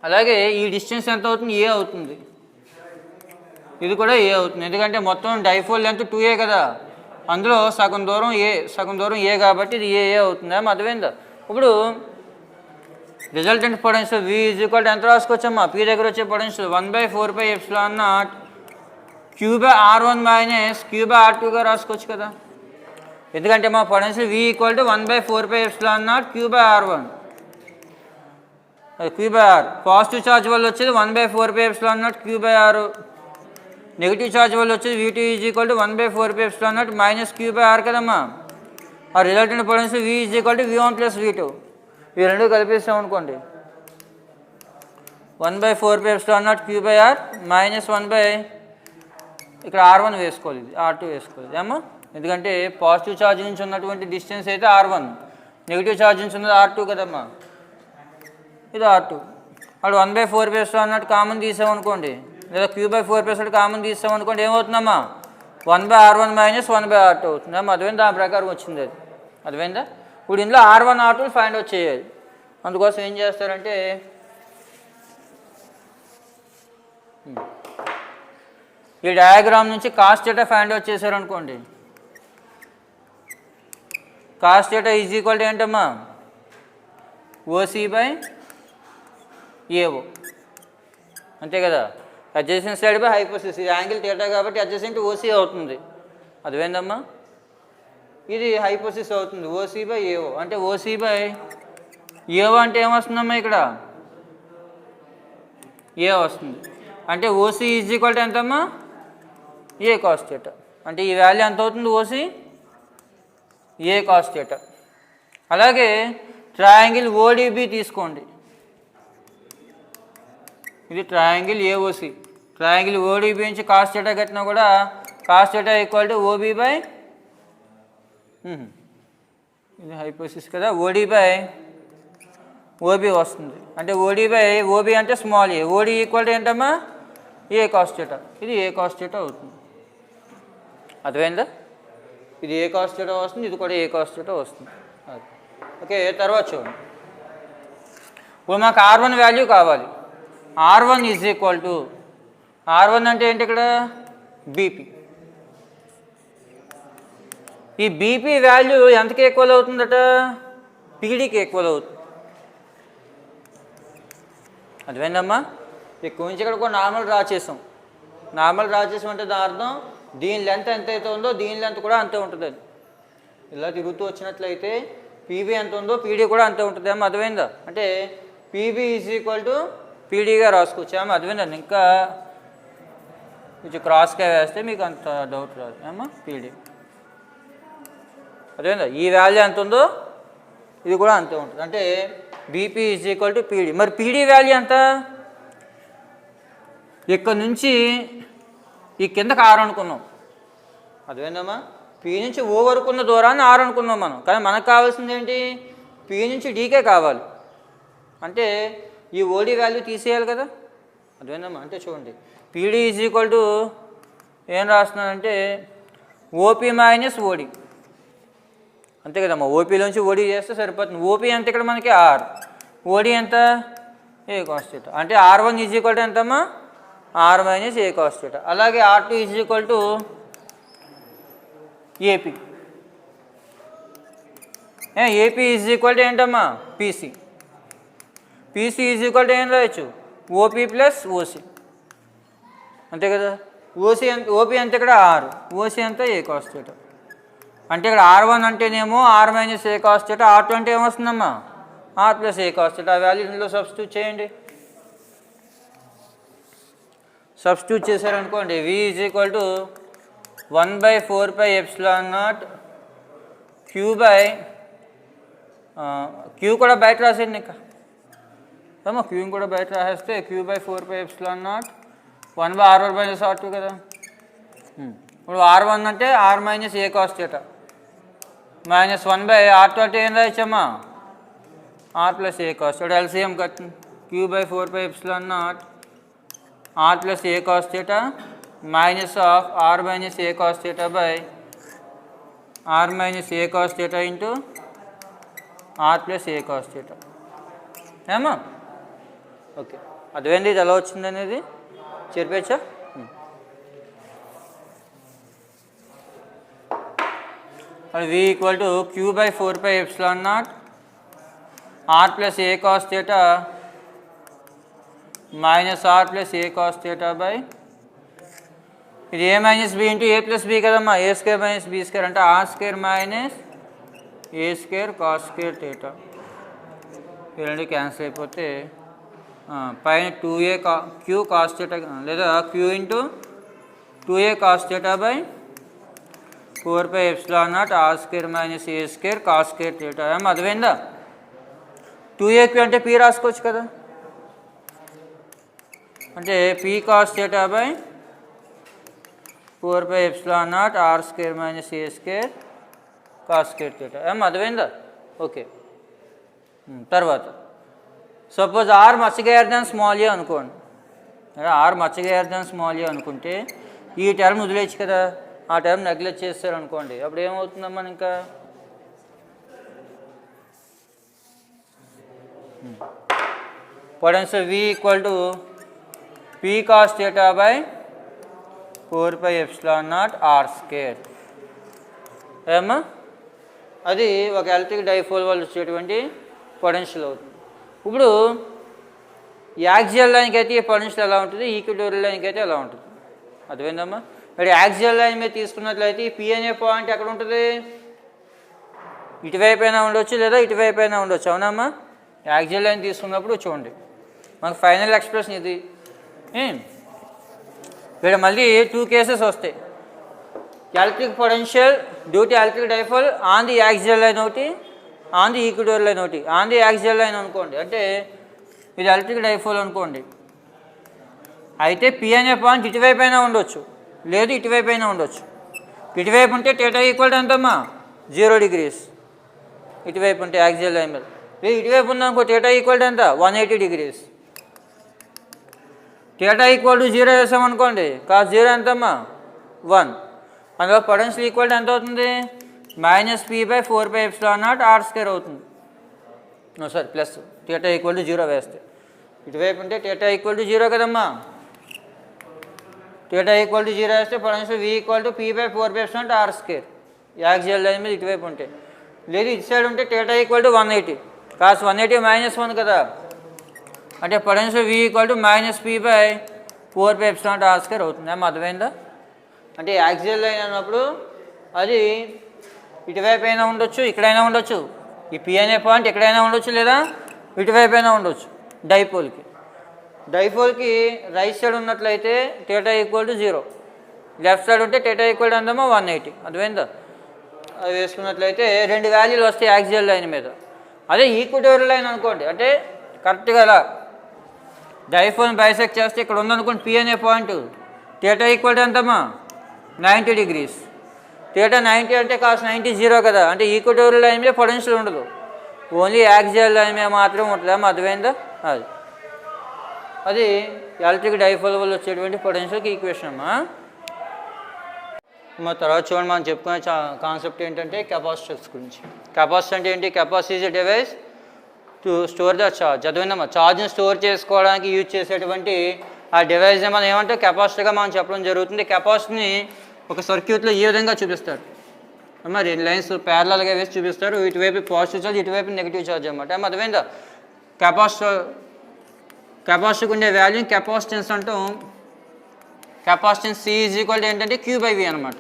అలాగే ఈ డిస్టెన్స్ ఎంత అవుతుంది, ఏ అవుతుంది. ఇది కూడా ఏ అవుతుంది, ఎందుకంటే మొత్తం డైపోల్ లెంత్ 2a కదా, అందులో సగం దూరం ఏ కాబట్టి ఇది ఏ అవుతుంది. అర్థమైందా? ఇప్పుడు resultant potential V is equal ఎంత రాసుకోవచ్చమ్మా, పీ దగ్గర వచ్చే పొటెన్షియల్ 1/4πε0 Q/R1 మైనస్ Q/R2గా రాసుకోవచ్చు కదా, ఎందుకంటే మా potential V equal to 1/4πε0 Q/R1. Q/R positive charge వల్ల వచ్చేది 1/4πε0 Q/R. నెగిటివ్ ఛార్జ్ వల్ల వచ్చేది V2 is equal to 1/4πε0 minus Q/R కదమ్మా. ఆ resultant potential V is equal to V1 plus V2. ఇవి రెండు కలిపిస్తాం అనుకోండి, 1/4πε0 Q/R మైనస్ 1 ఇక్కడ R1 వేసుకోవాలి, ఇది R2 వేసుకోవాలి. ఏమో ఎందుకంటే పాజిటివ్ ఛార్జ్ నుంచి ఉన్నటువంటి డిస్టెన్స్ అయితే R1, నెగిటివ్ ఛార్జ్ నుంచి ఉన్నది R2 కదమ్మా, ఇది R2. అప్పుడు 1/4πε0 కామన్ తీసామనుకోండి, లేదా Q/4πε0 common తీసామనుకోండి, ఏమవుతుందమ్మా 1/R1 minus 1/R2 అవుతుంది. అర్థమైంది? దాని ప్రకారం వచ్చింది అది. అర్థమైందా? ఇప్పుడు ఇందులో R1 R2 ఫైండ్ అవుట్ చేయాలి. అందుకోసం ఏం చేస్తారంటే ఈ డయాగ్రామ్ నుంచి కాస్ థీటా ఫైండ్ అవుట్ చేశారనుకోండి, cos theta is equal to ఏంటమ్మా OC/AO, అంతే కదా. అడ్జసెంట్ సైడ్ బై హైపోసిస్, ఇది యాంగిల్ థీటా కాబట్టి అడ్జసెంట్ OC అవుతుంది. అదేందమ్మా, ఇది హైపోసిస్ అవుతుంది OC/AO. అంటే OC/AO అంటే ఏమొస్తుందమ్మా, ఇక్కడ ఏ వస్తుంది. అంటే OC ఈజ్ ఈక్వల్ టు ఎంతమ్మా A cos θ. అంటే ఈ వాల్యూ ఎంత అవుతుంది, OC A cos θ. అలాగే ట్రయాంగిల్ ODB తీసుకోండి, ఇది ట్రయాంగిల్ AOC. ట్రయాంగిల్ ODB నుంచి కాస్ θ కట్టినా కూడా కాస్ θ ఈక్వల్ టు OB/, ఇది హైపోసిస్ కదా, OD/OB వస్తుంది. అంటే OD/OB అంటే small a, OD equal to ఏంటమ్మా A cos θ. ఇది A cos θ అవుతుంది. అర్థమైందా? ఇది A cos θ వస్తుంది, ఇది కూడా A cos θ వస్తుంది. ఓకే, తర్వాత చూడండి, ఇప్పుడు మాకు R1 వాల్యూ కావాలి. R1 is equal to, R1 అంటే ఏంటి ఇక్కడ BP. ఈ బీపీ వాల్యూ ఎంతకి ఈక్వల్ అవుతుందట, పీడీకి ఈక్వల్ అవుతుంది. అర్థమైందమ్మా? ఇక్కడ నుంచి ఇక్కడ కూడా నార్మల్ డ్రా చేసాం. నార్మల్ డ్రా చేసాం అంటే దాని అర్థం దీని లెంత్ ఎంత అయితే ఉందో దీని లెంత్ కూడా అంతే ఉంటుంది. అది ఇలా తిరుగుతూ వచ్చినట్లయితే పీబీ ఎంత ఉందో పీడీ కూడా అంతే ఉంటుంది. ఏమో అర్థమైందా? అంటే పీబీ ఈజ్ ఈక్వల్ టు పీడీగా రాసుకోవచ్చు. ఏమో అర్థమైందండి? ఇంకా కొంచెం క్రాస్గా వేస్తే మీకు అంత డౌట్ రాదు. ఏమో పీడీ అర్థమైందా? ఈ వాల్యూ ఎంత ఉందో ఇది కూడా అంతే ఉంటుంది. అంటే BP is equal to PD. మరి పీడీ వాల్యూ ఎంత? ఇక్కడ నుంచి ఈ కిందకి 6 అనుకున్నాం. అర్థమైందమ్మా? పీ నుంచి ఓ వరకు ఉన్న దూరాన్ని 6 అనుకున్నాం మనం. కానీ మనకు కావాల్సింది ఏంటి? పీ నుంచి డీకే కావాలి. అంటే ఈ ఓడి వాల్యూ తీసేయాలి కదా. అర్థమైందమ్మా? అంటే చూడండి, పీడీ ఈజ్ ఈక్వల్ టు ఏం రాస్తున్నానంటే ఓపీ మైనస్ ఓడి. అంతే కదమ్మా? ఓపీలోంచి ఓడి చేస్తే సరిపోతుంది. ఓపీ ఎంత ఇక్కడ మనకి ఆర్, ఓడి ఎంత ఏ కాస్ థీటా. అంటే R1 ఈజ్ ఈక్వల్ టు ఎంతమ్మా? R minus a cos theta. అలాగే R2 is equal to AP. AP is equal to ఏంటమ్మా? PC. PC is equal to ఏం రాయొచ్చు? OP plus OC. అంతే కదా? ఓసీ ఎంత, ఓపీ ఎంత ఇక్కడ ఆర్, ఓసీ ఎంత ఏ కాస్ థీటా. అంటే ఇక్కడ R1 అంటేనేమో R minus a cos theta, R2 అంటే ఏమొస్తుందమ్మా? R plus a cos theta. ఆ వాల్యూ ఇందులో సబ్స్టిట్యూట్ చేయండి. సబ్స్టిట్యూట్ చేశారనుకోండి, V is equal to 1/4πε0 q కూడా బయట రాసేయండి. ఇంకా ఏమో క్యూని కూడా బయట రాసేస్తే Q/4πε0 1/R1 మైనస్ R2 కదా. ఇప్పుడు R1 అంటే R minus a cos theta minus 1/R2 అంటే ఏం రాయచ్చమ్మా? R plus a cos theta. LCM కట్టింది. Q/4πε0 R plus a cos theta minus of R minus a cos theta by R minus a cos theta into R plus a cos theta. ఏమా? Okay, అదేంటి ఇది ఎలా వచ్చింది అనేది చెప్పచ్చా? V equal to Q/4πε0 R plus a cos theta minus R plus a cos theta by ఇది ఏ minus b into a plus b కదమ్మా. A square minus b square అంటే R square minus a square cos square theta. ఈ రెండు cancel అయిపోతే పైన 2a q cos theta లేదా q into 2a cos theta by 4πε0 R square minus a square cos square theta. ఏమో అర్థమైందా? 2aq అంటే p రాసుకోవచ్చు కదా. అంటే p cos theta by 4πε0 R square minus a square cos square theta. ఏమో అర్థమైందా? Okay, తర్వాత suppose r much greater than small a అనుకోండి. R much greater than small a అనుకుంటే ఈ టర్మ్ వదిలేచ్చు కదా. ఆ టర్మ్ నెగ్లెక్ట్ చేస్తారు అనుకోండి, అప్పుడు ఏమవుతుందమ్మా? ఇంకా potential V equal to P cos theta by 4πε0 R square. ఏమా? అది ఒక ఎలక్ట్రిక్ డైపోల్ వల్ల వచ్చేటువంటి పొటెన్షియల్ అవుతుంది. ఇప్పుడు యాక్సియల్ లైన్కి అయితే ఈ పొటెన్షియల్ ఎలా ఉంటుంది, ఈక్వటోరియల్ లైన్కి అయితే ఎలా ఉంటుంది? అర్థమైందమ్మా? మరి యాక్సియల్ లైన్ మీద తీసుకున్నట్లయితే ఈ P అనే పాయింట్ ఎక్కడ ఉంటుంది? ఇటువైపు అయినా ఉండొచ్చు లేదా ఇటువైపు అయినా ఉండొచ్చు. అవునమ్మా? యాక్సియల్ లైన్ తీసుకున్నప్పుడు చూడండి, మనకు ఫైనల్ ఎక్స్ప్రెషన్ ఇది. ఇక్కడ మళ్ళీ 2 కేసెస్ వస్తాయి. Electric potential due to electric dipole on the axial line ఒకటి, ఆన్ ది ఈక్వటోరియల్ లైన్ ఒకటి. ఆన్ ది యాక్సియల్ లైన్ అనుకోండి, అంటే ఇది ఎలక్ట్రిక్ డైపోల్ అనుకోండి. అయితే P అనే పాయింట్ ఇటువైపు అయినా ఉండొచ్చు లేదు ఇటువైపు అయినా ఉండొచ్చు. ఇటువైపు ఉంటే థీటా ఈక్వల్ టు ఎంతమ్మా? 0 degrees. ఇటువైపు ఉంటే యాక్సియల్ లైన్ మీద. ఇటువైపు ఉందనుకో థీటా ఈక్వల్ టు ఎంత? 180 degrees. థీటా ఈక్వల్ టు 0 వేసామనుకోండి, కాస్ 0 ఎంతమ్మా? 1. అందులో పొటెన్షియల్ ఈక్వల్ టు ఎంత అవుతుంది? -P/4πε0 R స్క్వేర్ అవుతుంది. Sorry plus theta equal to 0 వేస్తే. ఇటువైపు ఉంటే థీటా ఈక్వల్ టు 0 కదమ్మా. థీటా ఈక్వల్ టు 0 వేస్తే potential V equal to P/4πε0 R square. Axial line మీద ఇటువైపు ఉంటాయి. లేదు ఇటు సైడ్ ఉంటే θ ఈక్వల్ టు 180 కాస్ 180 -1 కదా, అంటే potential V equal to -P/4πε0r² అవుతుంది. ఏమో అర్థమైందా? అంటే యాక్సియల్ లైన్ అన్నప్పుడు అది ఇటువైపు అయినా ఉండొచ్చు, ఇక్కడైనా ఉండొచ్చు. ఈ P అనే పాయింట్ ఎక్కడైనా ఉండొచ్చు, లేదా ఇటువైపు అయినా ఉండొచ్చు. డైపోల్కి రైట్ సైడ్ ఉన్నట్లయితే θ ఈక్వల్ టు 0, లెఫ్ట్ సైడ్ ఉంటే θ ఈక్వల్ టు అందామా 180. అర్థమైందా? అది వేసుకున్నట్లయితే 2 వాల్యూలు వస్తాయి యాక్సియల్ లైన్ మీద. అదే ఈక్వటోరియల్ లైన్ అనుకోండి, అంటే కరెక్ట్గా అలా డైపోల్ని బైసెక్ట్ చేస్తే ఇక్కడ ఉందనుకోండి P అనే పాయింట్, θ ఈక్వల్ టు ఎంతమ్మా 90 degrees. θ 90 అంటే కాస్ 90 0 కదా, అంటే ఈక్వటోరియల్ లైన్ మీద పొటెన్షియల్ ఉండదు, ఓన్లీ యాక్సియల్ లైన్ మీద మాత్రం ఉంటుంది. ఏమో అర్థమైందా? అది ఎలక్ట్రిక్ డైపోల్ వల్ల వచ్చేటువంటి పొటెన్షియల్కి ఈక్వేషన్ అమ్మా. తర్వాత చూడండి, మనం చెప్పుకునే కాన్సెప్ట్ ఏంటంటే కెపాసిటర్స్ గురించి. కెపాసిటర్ అంటే ఏంటి? Capacity is a device to store the charge. అదేవిధంగా ఛార్జ్ని స్టోర్ చేసుకోవడానికి యూజ్ చేసేటువంటి ఆ డివైస్ని మనం ఏమంటే కెపాసిటర్గా మనం చెప్పడం జరుగుతుంది. కెపాసిటర్ని ఒక సర్క్యూట్లో ఈ విధంగా చూపిస్తారు అమ్మ, 2 లైన్స్ ప్యారలల్గా వేసి చూపిస్తారు. ఇటువైపు పాజిటివ్ ఛార్జ్, ఇటువైపు నెగిటివ్ ఛార్జ్ అనమాట. ఏమో అర్థమైందా? కెపాసిటర్కి ఉండే వాల్యూ కెపాసిటెన్స్ అంటాం. Capacitance C is equal to ఏంటంటే Q/V అనమాట.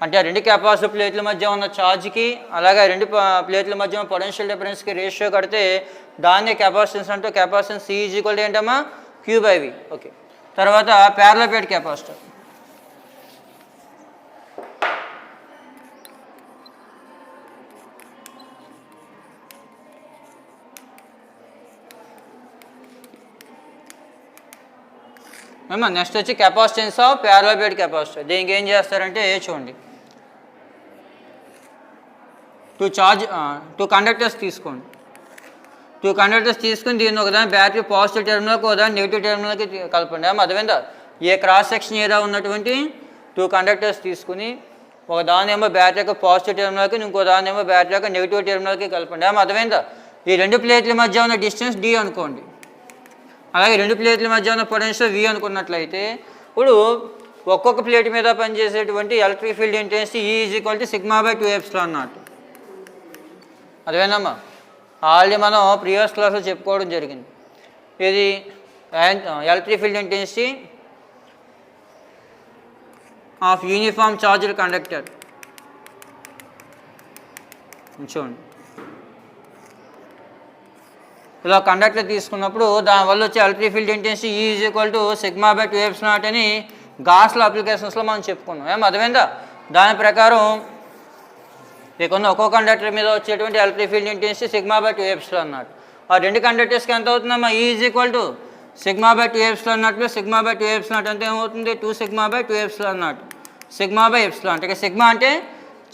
అంటే ఆ 2 కెపాసిటర్ ప్లేట్ల మధ్య ఉన్న ఛార్జ్కి అలాగే 2 ప్లేట్ల మధ్య ఉన్న పొటెన్షియల్ డిఫరెన్స్కి రేషియో కడితే దాన్ని కెపాసిటెన్స్ అంటూ. Capacitance C is equal to ఏంటమ్మా Q/V. ఓకే, తర్వాత ప్యారలల్ ప్లేట్ కెపాసిటర్. నెక్స్ట్ వచ్చి capacitance of parallel plate capacitor. దీనికి ఏం చేస్తారంటే చూడండి, 2 కండక్టర్స్ తీసుకోండి. 2 కండక్టర్స్ తీసుకుని దీన్ని ఒకదాని బ్యాటరీ పాజిటివ్ టెర్మినల్కి, ఒకదాని నెగిటివ్ టెర్మినల్కి కలపండి. అర్థమైందా? ఏ క్రాస్ సెక్షన్ ఏరియా ఉన్నటువంటి 2 కండక్టర్స్ తీసుకుని ఒకదాని ఏమో బ్యాటరీ యొక్క పాజిటివ్ టెర్మినల్కి, ఇంకో దాని ఏమో బ్యాటరీ యొక్క నెగిటివ్ టెర్మినల్కి కలపండి. అర్థమైందా? ఈ 2 ప్లేట్ల మధ్య ఉన్న డిస్టెన్స్ D అనుకోండి, అలాగే 2 ప్లేట్ల మధ్య ఉన్న పొటెన్షియల్ V అనుకున్నట్లయితే ఇప్పుడు ఒక్కొక్క ప్లేట్ మీద పనిచేసేటువంటి electric field intensity E is equal to σ/2ε0. అదేనమ్మా, ఆల్రెడీ మనం ప్రీవియస్ క్లాస్లో చెప్పుకోవడం జరిగింది. ఇది electric field intensity of uniform charged conductor. చూడండి, ఇలా కండక్టర్ తీసుకున్నప్పుడు దానివల్ల వచ్చే electric field intensity E is equal to σ/2ε0 అని గాస్ల అప్లికేషన్స్లో మనం చెప్పుకున్నాం. అర్థమైందా? దాని ప్రకారం ఇక్కడ ఒక్కో కండక్టర్ మీద వచ్చేటువంటి ఎలక్ట్రిక్ ఫీల్డ్ ఇంటెన్సిటీ σ/2ε0. ఆ 2 కండక్టర్స్కి ఎంత అవుతుందమ్మా? E is equal to σ/2ε0 plus σ/2ε0 అంటే ఏమవుతుంది? 2σ/2ε0. σ/ε అంటే సిగ్మా అంటే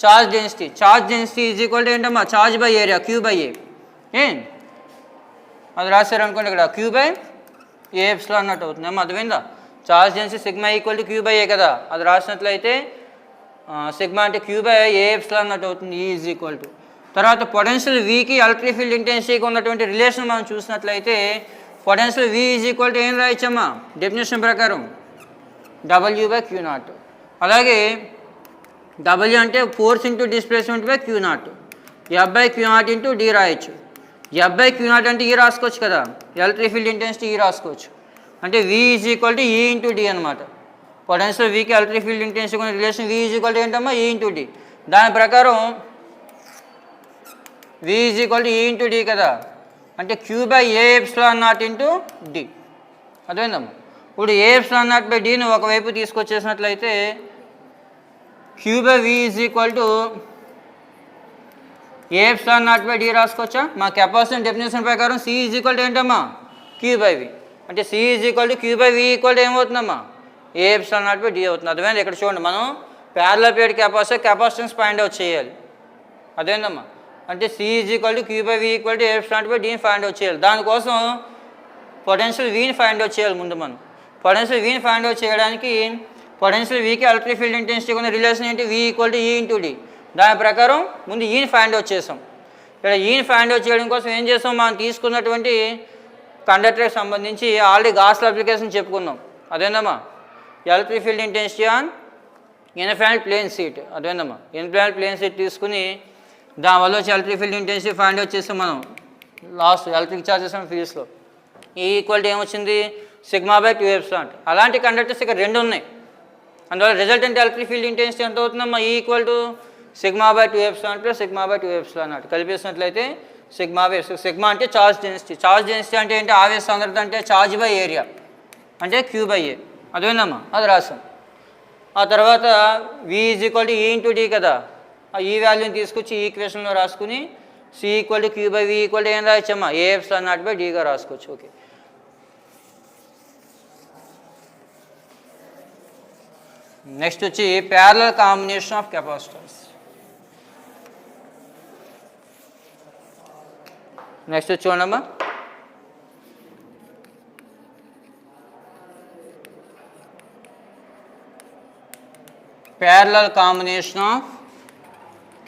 charge density. Charge density is equal to ఏంటమ్మా? Charge by area, Q/A. అది రాశారనుకోండి, ఇక్కడ Q/A అన్నట్టు అవుతుంది. అర్థమైందా? Charge density sigma equal to Q/A కదా, అది రాసినట్లయితే సిగ్మా అంటే Q/A అన్నట్టు అవుతుంది. E is equal to. తర్వాత పొటెన్షియల్ Vకి ఎలక్ట్రిక్ ఫీల్డ్ ఇంటెన్సిటీకి ఉన్నటువంటి రిలేషన్ మనం చూసినట్లయితే potential V is equal to ఏం రాయచ్చమ్మా? డెఫినేషన్ ప్రకారం W/Q0. అలాగే W అంటే force into displacement by Q0, F/Q0 into D రాయొచ్చు. F/Q0 అంటే E రాసుకోవచ్చు కదా, ఎలక్ట్రిక్ ఫీల్డ్ ఇంటెన్సిటీ E రాసుకోవచ్చు. అంటే V is equal to E into D అనమాట. పొటెన్షియల్ Vకి ఎలక్ట్రిక్ ఫీల్డ్ ఇంటెన్సిటీ ఉన్న relation V is equal to ఏంటమ్మా? E into D. దాని ప్రకారం V is equal to E into D కదా, అంటే Q/A/ε0 ఇంటూ D. అదేందమ్మా? ఇప్పుడు A/ε0/Dని ఒకవైపు తీసుకొచ్చేసినట్లయితే Q/V is equal to A/ε0/D రాసుకోవచ్చా? మా కెపాసిటీ డెఫినేషన్ ప్రకారం C ఈజ్ ఈక్వల్ టు ఏంటమ్మా? Q/V. అంటే C is equal to Q/V equal to ఏమవుతుందమ్మా? A/ε0/D అవుతుంది. అదేమైంది? ఇక్కడ చూడండి, మనం parallel plate capacitance find out చేయాలి. అదేందమ్మా? అంటే C is equal to Q/V equal to A/ε0/Dని ఫైండ్ అవుట్ చేయాలి. దానికోసం పొటెన్షియల్ Vని ఫైండ్ అవుట్ చేయాలి. ముందు మనం పొటెన్షియల్ Vని ఫైండ్ అవుట్ చేయడానికి పొటెన్షియల్ Vకి ఎలక్ట్రిక్ ఫీల్డ్ ఇంటెన్సిటీ ఉన్న రిలేషన్ ఏంటి? V equal to E into D. దాని ప్రకారం ముందు ఈని ఫైండ్ అవుట్ చేసాం. ఇక్కడ ఈని ఫైండ్ అవుట్ చేయడం కోసం ఏం చేసాం? మనం తీసుకున్నటువంటి కండక్టర్కి సంబంధించి ఆల్రెడీ గాస్ల అప్లికేషన్ చెప్పుకున్నాం. అదేందమ్మా? Electric field intensity on infinite plane sheet అదేందమ్మా, ఇన్ఫైనైట్ ప్లేన్ షీట్ తీసుకుని దానివల్ల వచ్చి ఎలక్ట్రిక్ ఫీల్డ్ ఇంటెన్సిటీ ఫైండ్ వచ్చేసి మనం లాస్ట్ ఎలక్ట్రిక్ చార్జెస్ అండ్ ఫీల్డ్స్లో ఈ ఈక్వాలిటీ ఏమొచ్చింది σ/2ε. అలాంటి కండక్టర్స్ ఇక్కడ రెండు ఉన్నాయి, అందువల్ల రిజల్టెంట్ ఎలక్ట్రిక్ ఫీల్డ్ ఇంటెన్సిటీ ఎంత అవుతుందమ్మా ఈ ఈక్వల్ టు σ/2ε ప్లస్ σ/2ε కలిపేసినట్లయితే సిగ్మా అంటే ఛార్జ్ డెన్సిటీ అంటే ఏంటి ఆవేశ సాంద్రత అంటే ఛార్జ్ బై ఏరియా అంటే Q/A అదేనమ్మా, అది రాసాం. ఆ తర్వాత V = E × D కదా, ఆ ఈ వాల్యూని తీసుకొచ్చి ఈ ఈక్వేషన్లో రాసుకుని C = Q/V ఏం రాయచ్చమ్మా Aε0/Dగా రాసుకోవచ్చు. ఓకే, నెక్స్ట్ వచ్చి parallel combination of capacitors. Next వచ్చి చూడమ్మా, ప్యారలల్ కాంబినేషన్ ఆఫ్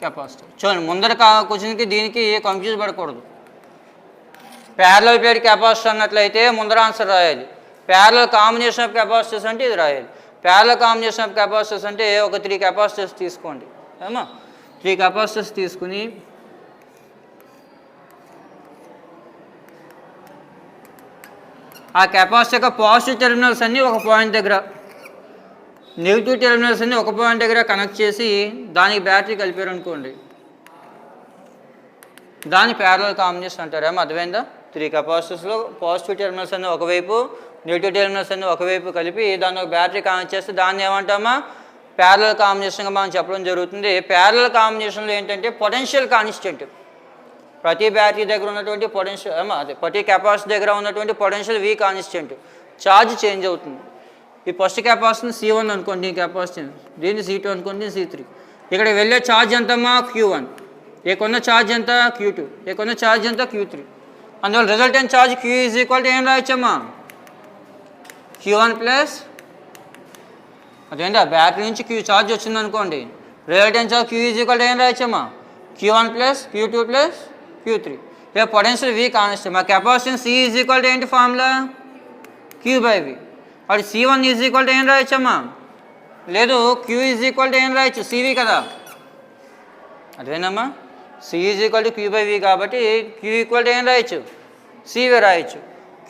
కెపాసిటర్. చూడండి, ముందర క్వశ్చన్కి దీనికి కన్ఫ్యూజ్ పడకూడదు. ప్యారలల్ ప్లేట్ కెపాసిటర్ అన్నట్లయితే ముందర ఆన్సర్ రాయాలి. ప్యారలల్ కాంబినేషన్ ఆఫ్ కెపాసిటర్స్ అంటే ఇది రాయాలి. ప్యారలల్ కాంబినేషన్ ఆఫ్ కెపాసిటర్స్ అంటే ఒక 3 కెపాసిటర్స్ తీసుకోండి ఏమా, 3 కెపాసిటర్స్ తీసుకుని ఆ కెపాసిటర్ యొక్క పాజిటివ్ టెర్మినల్స్ అన్నీ ఒక పాయింట్ దగ్గర, నెగిటివ్ టెర్మినల్స్ అన్నీ ఒక పాయింట్ దగ్గర కనెక్ట్ చేసి దానికి బ్యాటరీ కలిపారు అనుకోండి, దాని ప్యారలల్ కాంబినేషన్ అంటారేమో, అర్థమైందా? 3 కెపాసిటర్స్లో పాజిటివ్ టెర్మినల్స్ అన్నీ ఒకవైపు, నెగిటివ్ టెర్మినల్స్ అన్నీ ఒకవైపు కలిపి దాన్ని ఒక బ్యాటరీ కనెక్ట్ చేస్తే దాన్ని ఏమంటామా ప్యారలల్ కాంబినేషన్గా మనం చెప్పడం జరుగుతుంది. ప్యారలల్ కాంబినేషన్లో ఏంటంటే పొటెన్షియల్ కాన్స్టెంట్, ప్రతి బ్యాటరీ దగ్గర ఉన్నటువంటి పొటెన్షియల్ అదే ప్రతి కెపాసిటర్ దగ్గర ఉన్నటువంటి potential V constant, charge change అవుతుంది. ఈ ఫస్ట్ కెపాసిటర్ C1 అనుకోండి, ఈ కెపాసిటర్ దీన్ని C2 అనుకోండి, C3. ఇక్కడ వెళ్ళే ఛార్జ్ ఎంతమ్మా Q1, ఏకొన్న ఛార్జ్ ఎంత Q2, ఏకొన్న ఛార్జ్ ఎంత Q3. అందువల్ల రిజల్టెంట్ ఛార్జ్ Q = ఏం రాయచ్చమ్మా Q1 ప్లస్ అదేంటా బ్యాటరీ నుంచి Q ఛార్జ్ వచ్చింది అనుకోండి, రిజల్టెంట్ ఛార్జ్ Q ఏం రాయచ్చమ్మా Q1 plus Q2 plus Q3. ఇక పొటెన్షియల్ V కాన్స్టెంట్, మా కెపాసిటర్ C = ఏంటి ఫార్ములా Q/V. వాడు C1 ఏం రాయచ్చమ్మా, లేదు Q ఏం రాయచ్చు CV కదా, అదేనమ్మా C Q/V కాబట్టి Q ఏం రాయచ్చు CV రాయచ్చు.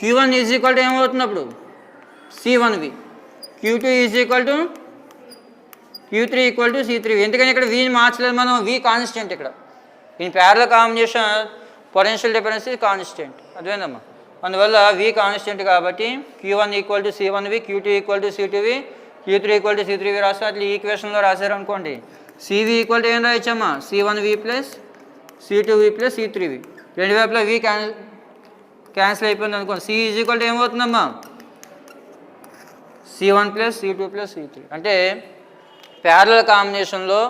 Q1 ఏమవుతున్నప్పుడు C1V, Q2 Q3 C3V. ఎందుకని ఇక్కడ V మార్చలేదు మనం, V కాన్స్టెంట్. ఇక్కడ in parallel combination potential difference constant, అదేనమ్మా. అందువల్ల V కాన్స్టెంట్ కాబట్టి Q1 = C1V, Q2 = C2V, Q3 = C3V రాస్తే అట్లా ఈ ఈక్వేషన్లో రాశారు అనుకోండి, CV ఏం రాయచ్చమ్మా C1V plus C2V plus C3V. రెండు వైపులా V క్యాన్సిల్ అయిపోయింది అనుకోండి, C ఏమవుతుందమ్మా C1 plus C2 plus C3. అంటే ప్యారలల్ కాంబినేషన్లో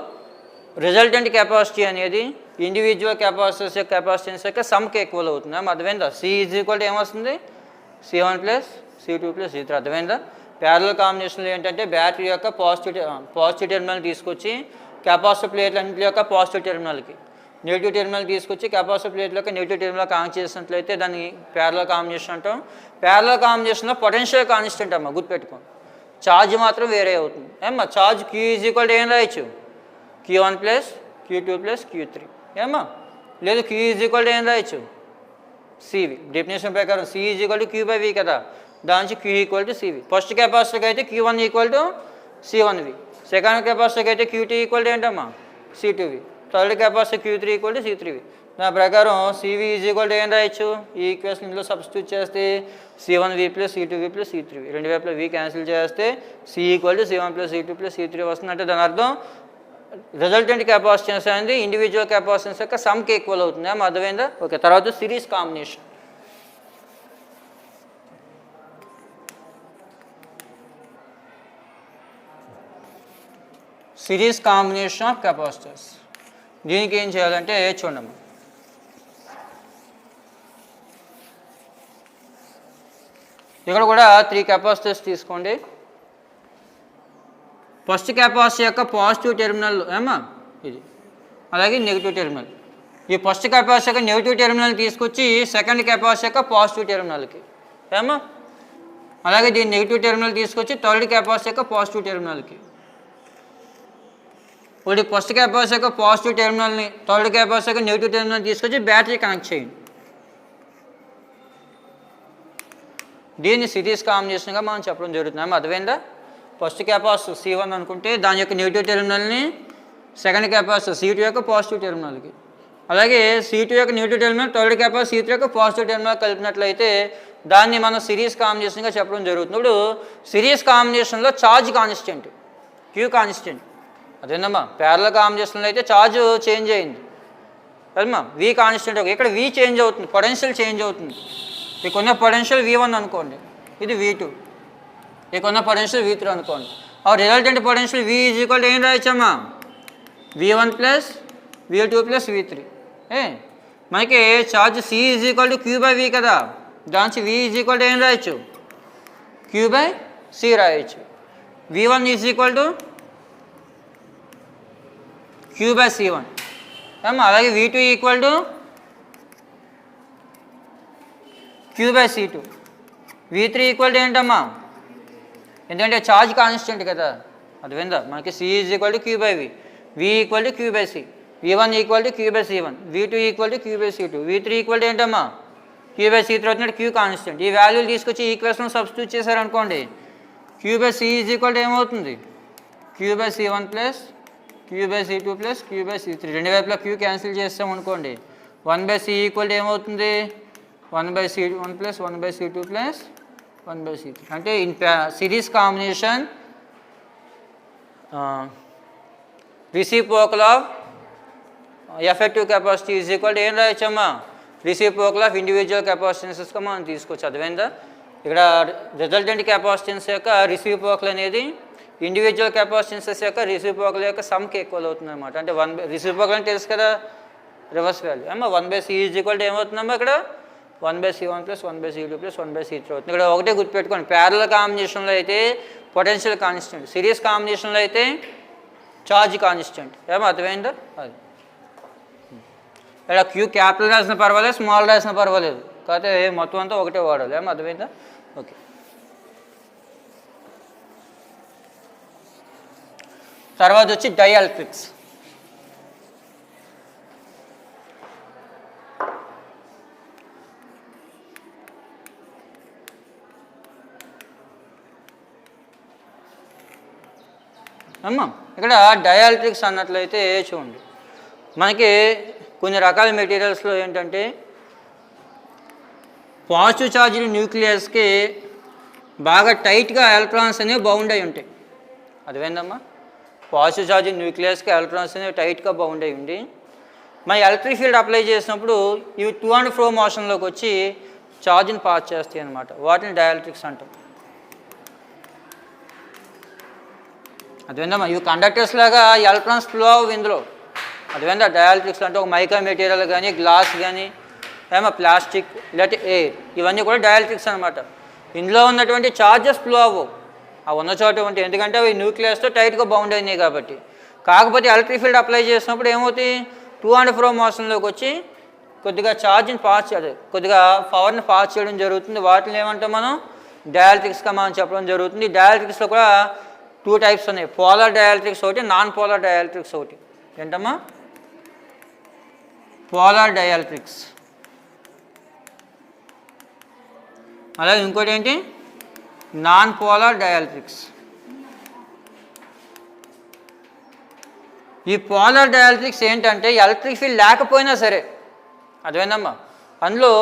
రిజల్టెంట్ కెపాసిటీ అనేది ఇండివిజువల్ కెపాసిటర్స్ యొక్క కెపాసిటెన్స్ యొక్క సమ్కి ఈక్వల్ అవుతుంది. అర్థమైందా? C ఏమొస్తుంది C1 plus C2 plus C3. అర్థమైందా? ప్యారలల్ కాంబినేషన్లో ఏంటంటే బ్యాటరీ యొక్క పాజిటివ్ టెర్మినల్ తీసుకొచ్చి కెపాసిటర్ ప్లేట్లన్నింటి యొక్క పాజిటివ్ టెర్మినల్కి, నెగిటివ్ టెర్మినల్ తీసుకొచ్చి కెపాసిటర్ ప్లేట్ల యొక్క నెగిటివ్ టెర్మినల్ కనెక్ట్ చేసినట్లయితే దాన్ని ప్యారలల్ కాంబినేషన్ అంటాం. ప్యారలల్ కాంబినేషన్లో పొటెన్షియల్ కాన్స్టెంట్ అమ్మ గుర్తుపెట్టుకోండి, ఛార్జ్ మాత్రం వేరే అవుతుంది ఏమ్మా. ఛార్జ్ Q ఏం రాయచ్చు Q1 plus Q2 plus Q3 ఏమ్మా, లేదు Q ఏం రాయచ్చు CV. డెఫినేషన్ ప్రకారం C Q/V కదా, దాని నుంచి Q CV. ఫస్ట్ కెపాసిటర్కి అయితే Q1 C1V, సెకండ్ కెపాసిటర్కి అయితే Q2 ఏంటమ్మా C2V, third capacitor Q3 C3V. నా ప్రకారం CV ఏం రాయచ్చు, ఈ ఈక్వేషన్ ఇందులో సబ్స్టిట్యూట్ చేస్తే C1V plus C2V plus C3V. రెండు వైపులా V క్యాన్సిల్ చేస్తే C C1 plus C2 plus C3 వస్తుందంటే దాని అర్థం రిజల్టెంట్ కెపాసిటెన్స్ అనేది ఇండివిజువల్ కెపాసిటెన్స్ యొక్క సమ్కి ఈక్వల్ అవుతుంది. అర్థమైందా? ఓకే, తర్వాత series combination. Series combination of capacitors. దీనికి ఏం చేయాలంటే చూడమ్మా, ఇక్కడ కూడా 3 కెపాసిటర్స్ తీసుకోండి. ఫస్ట్ కెపాసిటర్ యొక్క పాజిటివ్ టెర్మినల్ ఏమా ఇది, అలాగే నెగిటివ్ టెర్మినల్. ఈ ఫస్ట్ కెపాసిటర్ యొక్క నెగిటివ్ టెర్మినల్ తీసుకొచ్చి సెకండ్ కెపాసిటర్ యొక్క పాజిటివ్ టెర్మినల్కి ఏమా, అలాగే దీని నెగిటివ్ టెర్మినల్ తీసుకొచ్చి థర్డ్ కెపాసిటర్ యొక్క పాజిటివ్ టెర్మినల్కి. ఇప్పుడు ఫస్ట్ కెపాసిటర్ యొక్క పాజిటివ్ టెర్మినల్ని థర్డ్ కెపాసిటర్ యొక్క నెగిటివ్ టెర్మినల్ తీసుకొచ్చి బ్యాటరీ కనెక్ట్ చేయండి. దీన్ని సిరీస్ కాంబినేషన్గా మనం చెప్పడం జరుగుతుంది. అర్థమైందా? ఫస్ట్ కెపాసిటర్ C1 అనుకుంటే దాని యొక్క నెగిటివ్ టెర్మినల్ని సెకండ్ కెపాసిటర్ C2 యొక్క పాజిటివ్ టెర్మినల్కి, అలాగే C2 యొక్క negative terminal third capacitor C3 యొక్క పాజిటివ్ టెర్మినల్ కలిపినట్లయితే దాన్ని మనం సిరీస్ కాంబినేషన్గా చెప్పడం జరుగుతుంది. ఇప్పుడు సిరీస్ కాంబినేషన్లో ఛార్జ్ కాన్స్టెంట్ Q కాన్స్టెంట్. అదేనమ్మా. ప్యారలల్ కాంబినేషన్లో అయితే ఛార్జ్ చేంజ్ అయింది అదమ్మా, V కాన్స్టెంట్. ఇక్కడ V చేంజ్ అవుతుంది, పొటెన్షియల్ చేంజ్ అవుతుంది. ఇక ఉన్న పొటెన్షియల్ V1 అనుకోండి, ఇది V2. ఇక ఉన్న పొటెన్షియల్ V3 అనుకోండి. ఆ resultant potential V is equal ఏం రాయచ్చమ్మా? V1 plus V2 plus V3. మనకి charge C is equal to Q/V కదా, దాని V ఈజ్ ఈక్వల్ టు ఏం రాయొచ్చు? Q/C రాయొచ్చు. V1 is equal to Q/C1. అలాగే V2 equal to Q/C2. V3 equal to ఏంటమ్మా? ఎందుకంటే ఛార్జ్ కాన్స్టెంట్ కదా. అర్థమైందా? మనకి C is equal to Q/V, V equal to Q/C, V1 equal to Q/C1, V2 equal to Q/C2, V3 equal to ఏంటమ్మా? Q/C3 అవుతున్నాడు, Q constant. ఈ వాల్యూలు తీసుకొచ్చి equation substitute చేశారనుకోండి, Q/C ఈజ్ ఈక్వల్ టు ఏమవుతుంది? Q/C1 plus Q/C2 plus Q/C3. రెండు వైపులా Q cancel చేస్తాం అనుకోండి, 1/C ఈక్వల్ టు ఏమవుతుంది? 1/C1 plus 1/C2 plus 1/C3. అంటే in series combination reciprocal of effective capacity is equal to ఏం రాయొచ్చమ్మా? reciprocal of individual capacitances మనం తీసుకోవచ్చు. అర్థమైందా? ఇక్కడ రిజల్టెంట్ కెపాసిటెన్స్ యొక్క reciprocal అనేది ఇండివిజువల్ కెపాసిటెన్సెస్ యొక్క reciprocal యొక్క సమ్కి ఈక్వల్ అవుతుంది అనమాట. అంటే reciprocal అని తెలుసు కదా, reverse value. 1/C is equal to ఏమవుతుందమ్మా? ఇక్కడ 1/C1 plus 1/C2 plus 1/C3 అవుతుంది. ఇక్కడ ఒకటే గుర్తుపెట్టుకోండి, ప్యారలల్ కాంబినేషన్లో అయితే పొటెన్షియల్ కాన్స్టెంట్, సిరీస్ కాంబినేషన్లో అయితే ఛార్జ్ కాన్స్టెంట్. అర్థమైందా? అది ఇక్కడ Q క్యాపిటల్ రాసిన పర్వాలేదు, స్మాల్ రాసిన పర్వాలేదు, కాకపోతే మొత్తం అంతా ఒకటే వాడాలి. అర్థమైందా? ఓకే. తర్వాత వచ్చి డైఎలక్ట్రిక్స్. అమ్మా ఇక్కడ డైఎలక్ట్రిక్స్ అన్నట్లయితే చూడండి, మనకి కొన్ని రకాల మెటీరియల్స్లో ఏంటంటే పాజిటివ్ ఛార్జ్డ్ న్యూక్లియస్కి బాగా టైట్గా ఎలక్ట్రాన్స్ అనేవి బౌండ్ అయి ఉంటాయి. అదేందమ్మా? పాజిటివ్ ఛార్జ్డ్ న్యూక్లియస్కి ఎలక్ట్రాన్స్ అనేవి టైట్గా బౌండ్ అయి ఉండి మన ఎలక్ట్రిక్ ఫీల్డ్ అప్లై చేసినప్పుడు ఇవి టు అండ్ ఫ్రో మోషన్లోకి వచ్చి ఛార్జ్ని పాస్ చేస్తాయి అన్నమాట. వాటిని డైఎలక్ట్రిక్స్ అంటాం. అదేందమ్మా? ఇవి కండక్టర్స్ లాగా ఎలక్ట్రాన్స్ ఫ్లో అవ్వ ఇందులో. అదేందా డైఎలక్ట్రిక్స్ అంటే ఒక మైకా మెటీరియల్ కానీ, గ్లాస్ కానీ, ప్లాస్టిక్, లేకపోతే ఎయిర్, ఇవన్నీ కూడా డైఎలక్ట్రిక్స్ అనమాట. ఇందులో ఉన్నటువంటి ఛార్జెస్ ఫ్లో అవ్వవు, అవి ఉన్న చోట ఉంటాయి, ఎందుకంటే అవి న్యూక్లియస్తో టైట్గా బౌండ్ అయినాయి కాబట్టి. కాకపోతే ఎలక్ట్రిక్ ఫీల్డ్ అప్లై చేసినప్పుడు ఏమవుతాయి? టు అండ్ ఫ్రో మోషన్లోకి వచ్చి కొద్దిగా ఛార్జ్ని పాస్ చేయడం, కొద్దిగా పవర్ని పాస్ చేయడం జరుగుతుంది. వాటిని ఏమంటాం మనం? డైఎలక్ట్రిక్స్గా మనం చెప్పడం జరుగుతుంది. డైఎలక్ట్రిక్స్లో కూడా 2 టైప్స్ ఉన్నాయి, పోలార్ డైఎలక్ట్రిక్స్ ఒకటి, నాన్ పోలార్ డైఎలక్ట్రిక్స్ ఒకటి. ఏంటమ్మా? పోలార్ డైఎలక్ట్రిక్స్, అలాగే ఇంకోటి ఏంటి? Non polar dielectrics. ఈ పోలార్ డైఎలక్ట్రిక్స్ ఏంటంటే ఎలక్ట్రిక్ ఫీల్డ్ లేకపోయినా సరే, అదేందమ్మా, అందులో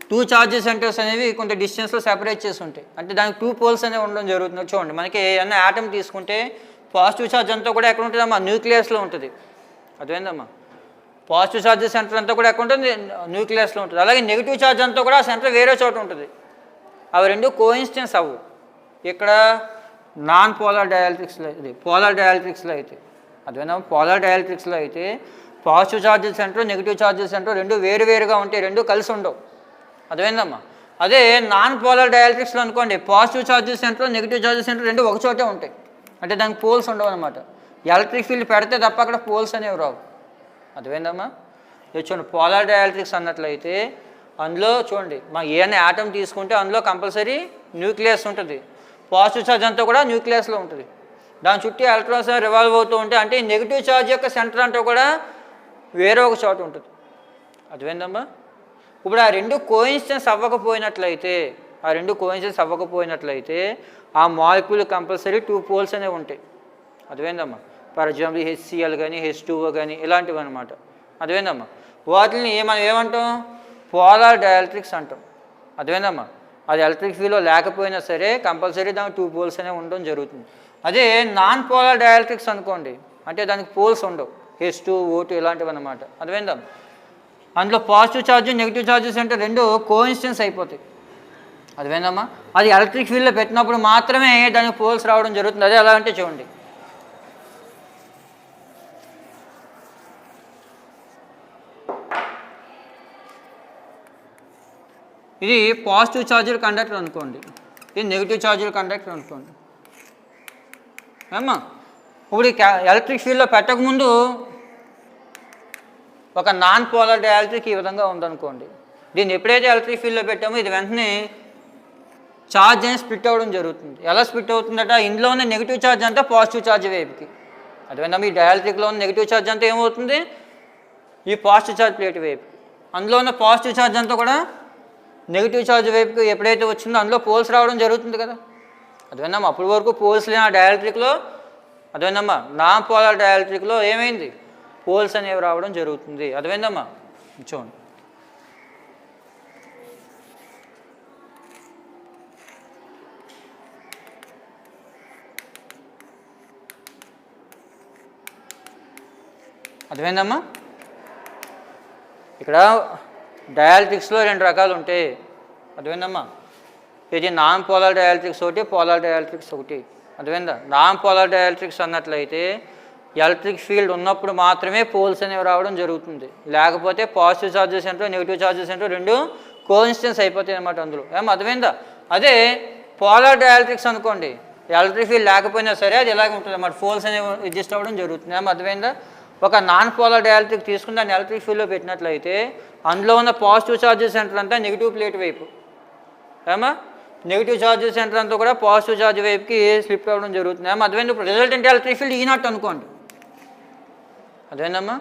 2 చార్జెస్ సెంటర్స్ అనేవి కొంత డిస్టెన్స్లో సెపరేట్ చేసి ఉంటాయి. అంటే దానికి 2 పోల్స్ అనేవి ఉండడం జరుగుతుంది. చూడండి, మనకి ఏమన్నా యాటమ్ తీసుకుంటే పాజిటివ్ ఛార్జ్ అంతా కూడా ఎక్కడ ఉంటుందమ్మా? న్యూక్లియస్లో ఉంటుంది. అదేందమ్మా? పాజిటివ్ ఛార్జ్ సెంటర్ అంతా కూడా ఎక్కడ ఉంటుంది? న్యూక్లియస్లో ఉంటుంది. అలాగే నెగిటివ్ ఛార్జ్ అంతా కూడా సెంటర్ వేరే చోట ఉంటుంది. అవి రెండు కోఇన్సిడెన్స్ అవ్వు. ఇక్కడ నాన్ పోలార్ డైఎలక్ట్రిక్స్లో, ఇది పోలార్ డైఎలక్ట్రిక్స్లో అయితే, అదేందమ్మా? పోలార్ డైఎలక్ట్రిక్స్లో అయితే positive charges centre, negative charges centre రెండు వేరువేరుగా ఉంటాయి, రెండు కలిసి ఉండవు. అదేందమ్మా? అదే నాన్ పోలార్ డైఎలక్ట్రిక్స్లో అనుకోండి, positive charges centre, negative charges centre రెండు ఒక చోటే ఉంటాయి. అంటే దానికి పోల్స్ ఉండవు అనమాట. ఎలక్ట్రిక్ ఫీల్డ్ పెడితే తప్ప అక్కడ పోల్స్ అనేవి రావు. అదేందమ్మా? చూడండి, పోలార్ డైఎలక్ట్రిక్స్ అన్నట్లయితే అందులో చూడండి, మా ఏమైనా యాటమ్ తీసుకుంటే అందులో కంపల్సరీ న్యూక్లియస్ ఉంటుంది. పాజిటివ్ ఛార్జ్ అంతా కూడా న్యూక్లియస్లో ఉంటుంది. దాని చుట్టూ ఎలక్ట్రాన్స్ రివాల్వ్ అవుతూ ఉంటాయి. అంటే ఈ నెగిటివ్ ఛార్జ్ యొక్క సెంటర్ అంటూ కూడా వేరే ఒక చోట ఉంటుంది. అర్థమైందమ్మా? ఇప్పుడు ఆ రెండు కోయిన్సిడెన్స్ అవ్వకపోయినట్లయితే ఆ మాలిక్యూల్ కంపల్సరీ 2 పోల్స్ అనేవి ఉంటాయి. అర్థమైందమ్మా? ఫర్ ఎగ్జాంపుల్ HCl కానీ H2O కానీ ఇలాంటివి అనమాట. అర్థమైందమ్మా? వాటిని మనం ఏమంటాం? పోలార్ డైఎలక్ట్రిక్స్ అంటాం. అర్థమైందమ్మా? అది ఎలక్ట్రిక్ ఫీల్డ్లో లేకపోయినా సరే కంపల్సరీ దానికి 2 పోల్స్ అనేవి ఉండడం జరుగుతుంది. అదే నాన్ పోలార్ డైఎలక్ట్రిక్స్ అనుకోండి, అంటే దానికి పోల్స్ ఉండవు, H2 O2 ఇలాంటివి అనమాట. అర్థమైందమ్మా? అందులో పాజిటివ్ ఛార్జ్ నెగిటివ్ ఛార్జెస్ అంటే రెండు కోఇన్సిడెన్స్ అయిపోతాయి. అర్థమైందమ్మా? అది ఎలక్ట్రిక్ ఫీల్డ్లో పెట్టినప్పుడు మాత్రమే దానికి పోల్స్ రావడం జరుగుతుంది. అదే ఎలా అంటే చూడండి, ఇది పాజిటివ్ ఛార్జర్ కండక్టర్ అనుకోండి, ఇది నెగిటివ్ ఛార్జర్ కండక్టర్ అనుకోండి. ఏమ్మా? ఇప్పుడు ఎలక్ట్రిక్ ఫీల్డ్లో పెట్టకముందు ఒక నాన్ పోలార్ డైఎలక్ట్రిక్ ఈ విధంగా ఉందనుకోండి. దీన్ని ఎప్పుడైతే ఎలక్ట్రిక్ ఫీల్డ్లో పెట్టామో ఇది వెంటనే ఛార్జ్ అని స్ప్లిట్ అవ్వడం జరుగుతుంది. ఎలా స్ప్లిట్ అవుతుందట? ఇందులో ఉన్న నెగిటివ్ ఛార్జ్ అంతా పాజిటివ్ ఛార్జ్ వైపుకి. అదేవిధంగా ఈ డైఎలక్ట్రిక్లో ఉన్న నెగిటివ్ ఛార్జ్ అంతా ఏమవుతుంది? ఈ పాజిటివ్ ఛార్జ్ ప్లేట్ వైపు. అందులో ఉన్న పాజిటివ్ ఛార్జ్ అంతా కూడా నెగిటివ్ ఛార్జ్ వైపుకి ఎప్పుడైతే వచ్చిందో అందులో పోల్స్ రావడం జరుగుతుంది కదా. అదేవిధంగా అప్పటి వరకు పోల్స్ లేని ఆ డైఎలక్ట్రిక్లో, అదేవిధమ్మా నాన్ పోలార్ డైఎలక్ట్రిక్లో ఏమైంది? పోల్స్ అనేవి రావడం జరుగుతుంది. అర్థమైందమ్మా? చూడండి, అర్థమైందమ్మా? ఇక్కడ డయాలక్ట్రిక్స్లో 2 రకాలు ఉంటాయి. అర్థమైందమ్మా? ఇది నాన్ పోలార్ డయాలక్ట్రిక్స్ ఒకటి, పోలార్ డయాలక్ట్రిక్స్ ఒకటి. అర్థమైందా? నాన్ పోలార్ డయాలక్ట్రిక్స్ అన్నట్లయితే ఎలక్ట్రిక్ ఫీల్డ్ ఉన్నప్పుడు మాత్రమే పోల్స్ అనేవి రావడం జరుగుతుంది. లేకపోతే పాజిటివ్ ఛార్జెస్ ఏంటో నెగిటివ్ ఛార్జెస్ ఏంటో రెండు కోఇన్సిడెన్స్ అయిపోతాయి అన్నమాట అందులో. అర్థమైందా? అదే పోలార్ డయాలక్ట్రిక్స్ అనుకోండి, ఎలక్ట్రిక్ ఫీల్డ్ లేకపోయినా సరే అది ఎలాగ ఉంటుంది అన్నమాట, పోల్స్ అనేవి ఎగ్జిస్ట్ అవ్వడం జరుగుతుంది. అర్థమైందా? ఒక నాన్ పోలార్ డయాలక్ట్రిక్ తీసుకుని దాన్ని ఎలక్ట్రిక్ ఫీల్డ్లో పెట్టినట్లయితే అందులో ఉన్న పాజిటివ్ ఛార్జెస్ సెంటర్ అంతా నెగిటివ్ ప్లేట్ వైపు, నెగిటివ్ ఛార్జెస్ సెంటర్ అంతా కూడా పాజిటివ్ ఛార్జ్ వైపుకి స్లిప్ అవ్వడం జరుగుతుంది. అర్థమైంది? ఇప్పుడు రిజల్టెంట్ ఎలక్ట్రిక్ ఫీల్డ్ E0 అనుకోండి. అర్థమైందమ్మా?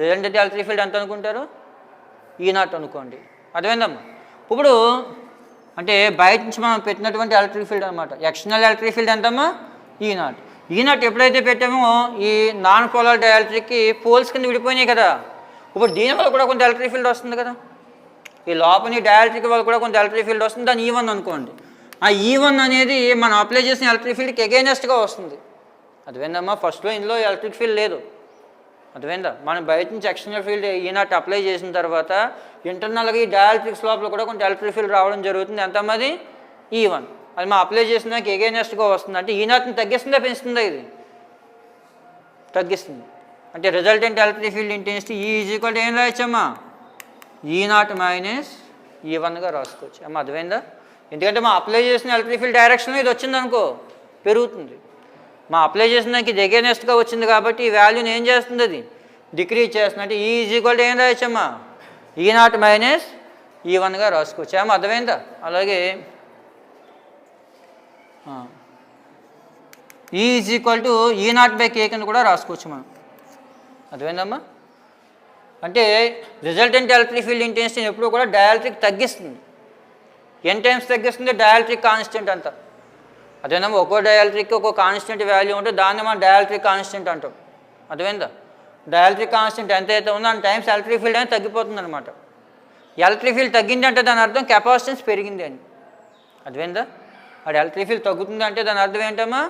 రిజల్టెంట్ ఎలక్ట్రిక్ ఫీల్డ్ ఎంత అనుకుంటారు? E0 అనుకోండి. అర్థమైందమ్మా? ఇప్పుడు అంటే బయట నుంచి మనం పెట్టినటువంటి ఎలక్ట్రిక్ ఫీల్డ్ అనమాట. ఎక్స్టర్నల్ ఎలక్ట్రిక్ ఫీల్డ్ ఎంతమ్మా? E0 ఎప్పుడైతే పెట్టామో ఈ నాన్ పోలార్ డైఎలక్ట్రిక్కి పోల్స్ కింద విడిపోయినాయి కదా. ఇప్పుడు దీనివల్ల కూడా కొంత ఎలక్ట్రిక్ ఫీల్డ్ వస్తుంది కదా. ఈ లోపల డైఎలక్ట్రిక్ వల్ల కూడా కొంత ఎలక్ట్రిక్ ఫీల్డ్ వస్తుంది. దాన్ని E1 అనుకోండి. ఆ E1 అనేది మనం అప్లై చేసిన ఎలక్ట్రిక్ ఫీల్డ్కి ఎగైనెస్ట్గా వస్తుంది. అర్థమైందమ్మా? ఫస్ట్లో ఇందులో ఎలక్ట్రిక్ ఫీల్డ్ లేదు. అర్థమైందా? మనం బయట నుంచి ఎక్స్టర్నల్ ఫీల్డ్ E0 అప్లై చేసిన తర్వాత ఇంటర్నల్గా ఈ డైఎలక్ట్రిక్స్ లోపల కూడా కొంత ఎలక్ట్రిక్ ఫీల్డ్ రావడం జరుగుతుంది. ఎంతమ్మది? E1. అది మనం అప్లై చేసినాక ఎగైనెస్ట్గా వస్తుంది. అంటే E0ని తగ్గిస్తుందా పెంచుతుందా? ఇది తగ్గిస్తుంది. అంటే resultant electric field intensity E = ఏం రాయొచ్చమ్మా? E0 - E1గా రాసుకోవచ్చు. అర్థమైందా? ఎందుకంటే మనం అప్లై చేసిన ఎలక్ట్రిక్ ఫీల్డ్ డైరెక్షన్లో ఇది వచ్చిందనుకో పెరుగుతుంది. మా అప్లై చేసినాక ఇది ఎగైనెస్ట్గా వచ్చింది కాబట్టి ఈ వాల్యూని ఏం చేస్తుంది? అది డిక్రీజ్ చేస్తుంది. అంటే E = ఏం రాయొచ్చమ్మా? E0 - E1గా రాసుకోవచ్చు. అర్థమైందా? అలాగే E = E0/k కింద కూడా రాసుకోవచ్చు మనం. అర్థమైందమ్మా? అంటే రిజల్టెంట్ ఎలక్ట్రిక్ ఫీల్డ్ ఇంటెన్సిటీని ఎప్పుడు కూడా డైఎలక్ట్రిక్ తగ్గిస్తుంది. ఎన్ టైమ్స్ తగ్గిస్తుంది? డైఎలక్ట్రిక్ కాన్స్టెంట్ అంట. అదేనమ్మా? ఒక్కో డైఎలక్ట్రిక్ ఒక్కో కాన్స్టెంట్ వాల్యూ ఉంటే దాన్ని మనం డైఎలక్ట్రిక్ కాన్స్టెంట్ అంటాం. అర్థమైందా? డైఎలక్ట్రిక్ కాన్స్టెంట్ ఎంత అయితే ఉందో అన్ని టైమ్స్ ఎలక్ట్రిక్ ఫీల్డ్ అనేది తగ్గిపోతుంది అనమాట. ఎలక్ట్రిక్ ఫీల్డ్ తగ్గింది అంటే దాని అర్థం కెపాసిటెన్స్ పెరిగింది అని. అర్థమైందా? అది ఎలక్ట్రిక్ ఫీల్డ్ తగ్గుతుంది అంటే దాని అర్థం ఏంటమ్మా?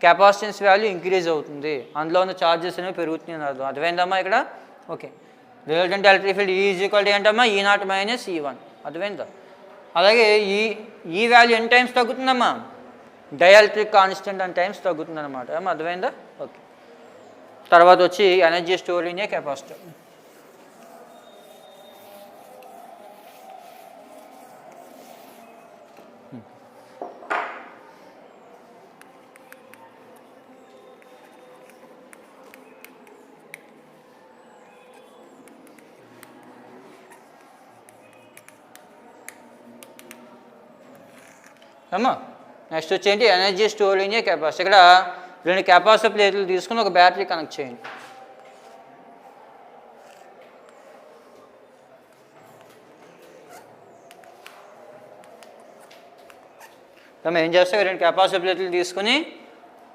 కెపాసిటెన్స్ వాల్యూ ఇంక్రీజ్ అవుతుంది, అందులో ఉన్న ఛార్జెస్ అనేవి పెరుగుతుంది అని అర్థం. అర్థమైందమ్మా? ఇక్కడ okay. Resultant electric field E = ఏంటమ్మా? E0 - E1. అర్థమైందా? అలాగే ఈ వాల్యూ ఎన్ని టైమ్స్ తగ్గుతుందమ్మా? డైఎలక్ట్రిక్ కాన్స్టెంట్ అని టైమ్స్ తగ్గుతుంది అనమాట. అర్థమైందా? ఓకే. తర్వాత వచ్చి energy store in a capacitor. Next వచ్చేంటి? Energy store in a capacitor. ఇక్కడ 2 కెపాసిటర్ ప్లేట్లు తీసుకుని ఒక బ్యాటరీ కనెక్ట్ చేయండి. మనం ఏం చేస్తాం, 2 కెపాసిటర్ ప్లేట్లు తీసుకుని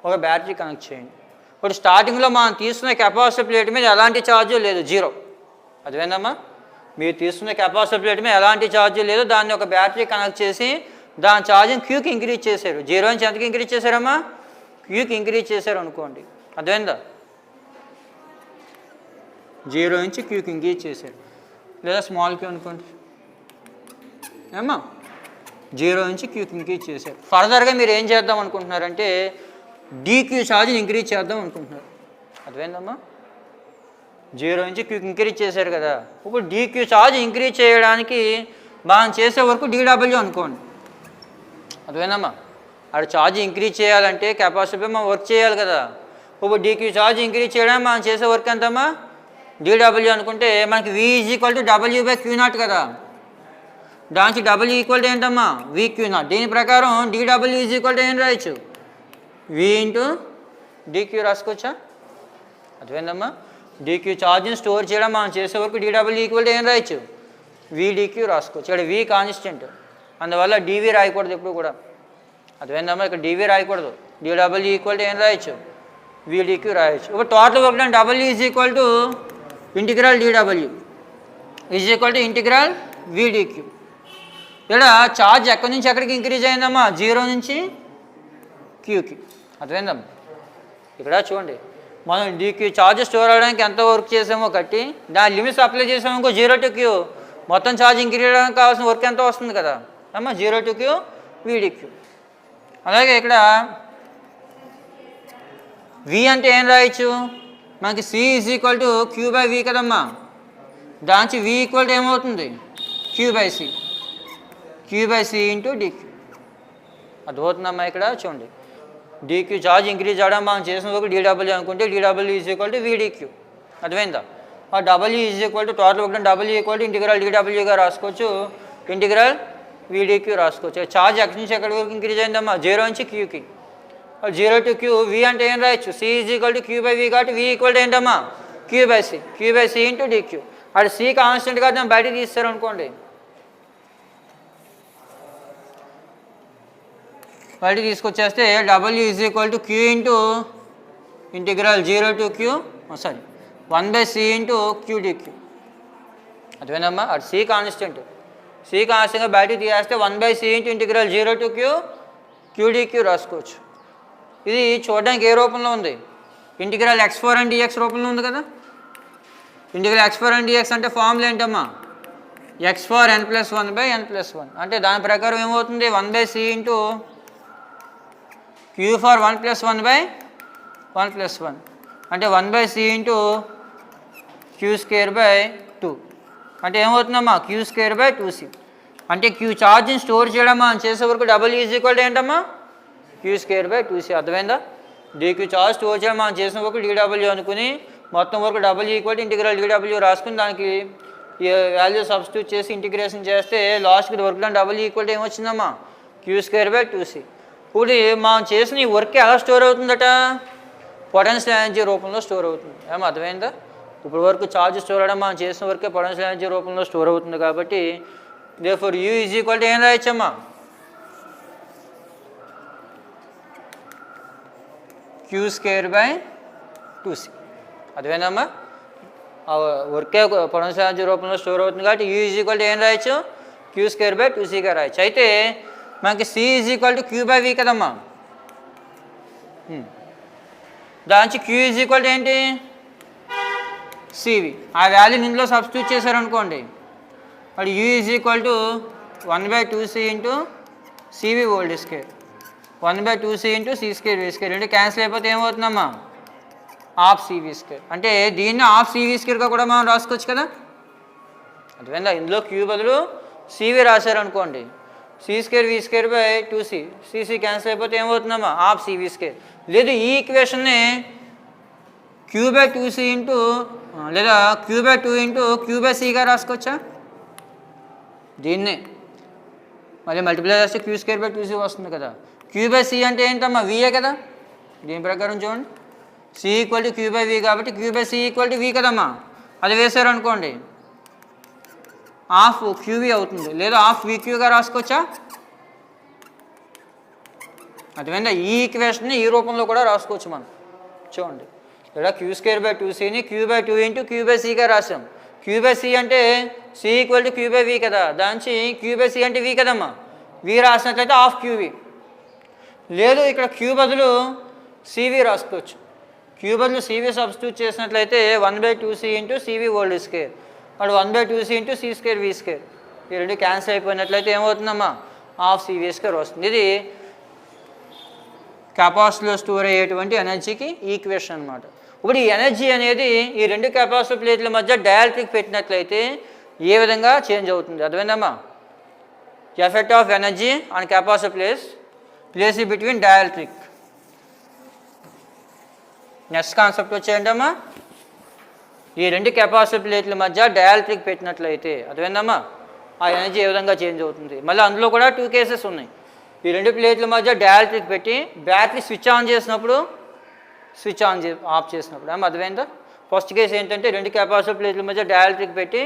ఒక బ్యాటరీ కనెక్ట్ చేయండి. ఇప్పుడు స్టార్టింగ్లో మనం తీసుకున్న కెపాసిటర్ ప్లేట్ మీద ఎలాంటి ఛార్జ్ లేదు, 0. అదేందమ్మా, మీరు తీసుకున్న కెపాసిటర్ ప్లేట్ మీద ఎలాంటి ఛార్జ్ లేదు, దాన్ని ఒక బ్యాటరీ కనెక్ట్ చేసి దాని ఛార్జింగ్ క్యూకి ఇంక్రీజ్ చేశారు. 0 నుంచి ఎంతకి ఇంక్రీజ్ చేశారమ్మా, క్యూకి ఇంక్రీజ్ చేశారు అనుకోండి. అదేందా, 0 నుంచి క్యూకి ఇంక్రీజ్ చేశారు, లేదా స్మాల్ క్యూ అనుకోండి ఏమ్మా, 0 నుంచి క్యూకి ఇంక్రీజ్ చేశారు. ఫర్దర్గా మీరు ఏం చేద్దాం అనుకుంటున్నారంటే డీక్యూ ఛార్జ్ని ఇంక్రీజ్ చేద్దాం అనుకుంటున్నారు. అదేందమ్మా, 0 నుంచి క్యూకి ఇంక్రీజ్ చేశారు కదా, ఇప్పుడు డీక్యూ ఛార్జ్ ఇంక్రీజ్ చేయడానికి మనం చేసే వరకు డీడబ్ల్యూ అనుకోండి. అదేందమ్మా, అక్కడ ఛార్జ్ ఇంక్రీజ్ చేయాలంటే కెపాసిటీపై మనం వర్క్ చేయాలి కదా. ఇప్పుడు డీక్యూ ఛార్జ్ ఇంక్రీజ్ చేయడానికి మనం చేసే వర్క్ ఎంతమ్మా, డీడబ్ల్యూ అనుకుంటే మనకి V = W/Q0 కదా. దానికి W = ఏంటమ్మా, VQ0. దీని ప్రకారం DW = ఏం రాయొచ్చు, V × DQ రాసుకోవచ్చా. అదేందమ్మా, డీక్యూ ఛార్జ్ని స్టోర్ చేయడం మనం చేసే వరకు DW = ఏం రాయొచ్చు, VDQ రాసుకోవచ్చు. ఇక్కడ V కాన్స్టెంట్, అందువల్ల DV రాయకూడదు ఎప్పుడు కూడా. అదేందమ్మా, ఇక్కడ DV రాయకూడదు, DW = ఏం రాయొచ్చు, VDQ రాయొచ్చు. ఇప్పుడు total work done W =∫dW =∫VDQ. ఇక్కడ ఛార్జ్ ఎక్కడి నుంచి ఎక్కడికి ఇంక్రీజ్ అయిందమ్మా, 0 నుంచి క్యూకి. అదేందమ్మా, ఇక్కడ చూడండి, మనం డీక్యూ ఛార్జ్ స్టోర్ అవడానికి ఎంత వర్క్ చేసామో కట్టి దాని లిమిట్స్ అప్లై చేసామో ఇంకో 0 to Q మొత్తం ఛార్జ్ ఇంక్రీజ్ అవడానికి కావాల్సిన వర్క్ ఎంత వస్తుంది కదా అమ్మా, 0 to Q VDQ. అలాగే ఇక్కడ V అంటే ఏం రాయొచ్చు, మనకి C = Q/V కదమ్మా, దానికి V = ఏమవుతుంది, Q/C × DQ. అర్థమవుతుందమ్మా, ఇక్కడ చూడండి, డీక్యూ ఛార్జ్ ఇంక్రీజ్ అవడం మనం చేసిన వరకు DW అనుకుంటే DW = VDQ. అర్థమైందా, ఆ W total work done W =∫dWగా రాసుకోవచ్చు, ∫VDQ రాసుకోవచ్చు. ఛార్జ్ ఎక్కడి నుంచి ఎక్కడి వరకు ఇంక్రీజ్ అయిందమ్మా, 0 నుంచి క్యూకి. 0 to Q. V అంటే ఏం రాయొచ్చు, C = Q/V కాబట్టి V = ఏంటమ్మా, Q/C × DQ. అది C కాన్స్టెంట్ కాదు, మనం బయటకు తీస్తారు అనుకోండి, బయటకు తీసుకొచ్చేస్తే W = Q × 1/C × QDQ. అదేనమ్మా, అది C కాన్స్టెంట్ బయటకు తీసేస్తే 1/C × 0 to Q QDQ రాసుకోవచ్చు. ఇది చూడడానికి ఏ రూపంలో ఉంది, ∫x4n/dx రూపంలో ఉంది కదా. ∫x4n/dx అంటే ఫార్ములా ఏంటమ్మా, x(n+1/n+1) అంటే దాని ప్రకారం ఏమవుతుంది, 1/C × Q(1+1/1+1) అంటే 1/C × Q²/2 అంటే ఏమవుతుందమ్మా, Q²/2C. అంటే క్యూ ఛార్జ్ని స్టోర్ చేయడం మనం చేసే వరకు W = ఏంటమ్మా, Q²/2C. అర్థమైందా, డీక్యూ ఛార్జ్ స్టోర్ చేయడం మనం చేసిన వరకు DW అనుకుని మొత్తం వరకు W = ∫dW రాసుకుని దానికి వాల్యూ సబ్స్టిట్యూట్ చేసి ఇంటిగ్రేషన్ చేస్తే లాస్ట్కి వర్క్ డన్ W = ఏమొచ్చిందమ్మా, Q²/2C. ఇప్పుడు మనం చేసిన ఈ వర్క్ ఎలా స్టోర్ అవుతుందట, పొటెన్షియల్ ఎనర్జీ రూపంలో స్టోర్ అవుతుంది. ఏమో అర్థమైందా, ఇప్పుడు వరకు ఛార్జ్ స్టోర్ అవడం మనం చేసిన వరకే పొటెన్షియల్ ఎనర్జీ రూపంలో స్టోర్ అవుతుంది కాబట్టి therefore U = ఏం రాయొచ్చమ్మా, Q²/2C. అదేనమ్మా, ఆ వర్కే పొటెన్షియల్ ఎనర్జీ రూపంలో స్టోర్ అవుతుంది కాబట్టి U = ఏం రాయొచ్చు, Q²/2Cగా రాయొచ్చు. అయితే మనకి C = Q/V కదమ్మా, దానికి Q = ఏంటి, CV. ఆ వాల్యూని ఇందులో సబ్స్టిట్యూట్ చేశారనుకోండి, మరి U = 1/2C × CV² 1/2C × C²V². రెండు క్యాన్సిల్ అయిపోతే ఏమవుతుందమ్మా, ½ CV². అంటే దీన్ని ½ CV² కూడా మనం రాసుకోవచ్చు కదా. అర్థమైందా, ఇందులో Q బదులు CV రాశారనుకోండి, C²V²/2C, CC క్యాన్సిల్ అయిపోతే ఏమవుతుందమ్మా, ½ CV². లేదు ఈ ఈక్వేషన్ని Q/2C లేదా Q/2 × Q/Cగా రాసుకోవచ్చా. దీన్నే మళ్ళీ మల్టిప్లై చేస్తే Q²/2C వస్తుంది కదా. Q/C అంటే ఏంటమ్మా, Vఏ కదా. దీని ప్రకారం చూడండి, C equal to Q by V కాబట్టి Q by C equal to V కదమ్మా. అది వేసారు అనుకోండి హాఫ్ క్యూవి అవుతుంది, లేదా హాఫ్ విక్యూగా రాసుకోవచ్చా? అర్థమైందా? ఈ ఈక్వేషన్ని ఈ రూపంలో కూడా రాసుకోవచ్చు మనం. చూడండి ఇక్కడ క్యూ స్క్వేర్ బై 2cని Q by 2 into Q by సిగా రాసాం. క్యూ బై సి అంటే C equal to Q by V కదా, దానికి క్యూ బై సి అంటే వి కదమ్మా. వి రాసినట్లయితే హాఫ్ క్యూవి, లేదు ఇక్కడ క్యూ బదులు సివి రాసుకోవచ్చు. క్యూ బదులు సివి సబ్స్టిట్యూట్ చేసినట్లయితే 1/2c into CV whole square, వాడు 1/2c into C square V square, ఈ రెండు క్యాన్సిల్ అయిపోయినట్లయితే ఏమవుతుందమ్మా? హాఫ్ సివి స్క్వేర్ వస్తుంది. ఇది కెపాసిటీలో స్టోర్ అయ్యేటువంటి ఎనర్జీకి ఈక్వేషన్ అనమాట. ఇప్పుడు ఈ ఎనర్జీ అనేది ఈ రెండు కెపాసిటర్ ప్లేట్ల మధ్య డైఎలక్ట్రిక్ పెట్టినట్లయితే ఏ విధంగా చేంజ్ అవుతుంది? అర్థమైందమ్మా? Effect of energy on capacitor place between dielectric. Next concept వచ్చేయంటమ్మా, ఈ రెండు కెపాసిటర్ ప్లేట్ల మధ్య డైఎలక్ట్రిక్ పెట్టినట్లయితే అర్థమైందమ్మా ఆ ఎనర్జీ ఏ విధంగా చేంజ్ అవుతుంది? మళ్ళీ అందులో కూడా 2 కేసెస్ ఉన్నాయి. ఈ రెండు ప్లేట్ల మధ్య డైఎలక్ట్రిక్ పెట్టి బ్యాటరీ స్విచ్ ఆన్ చేసినప్పుడు, స్విచ్ ఆన్ ఆఫ్ చేసినప్పుడు అర్థమైందా? ఫస్ట్ కేసు ఏంటంటే రెండు కెపాసిటర్ ప్లేట్ల మధ్య డైఎలక్ట్రిక్ పెట్టి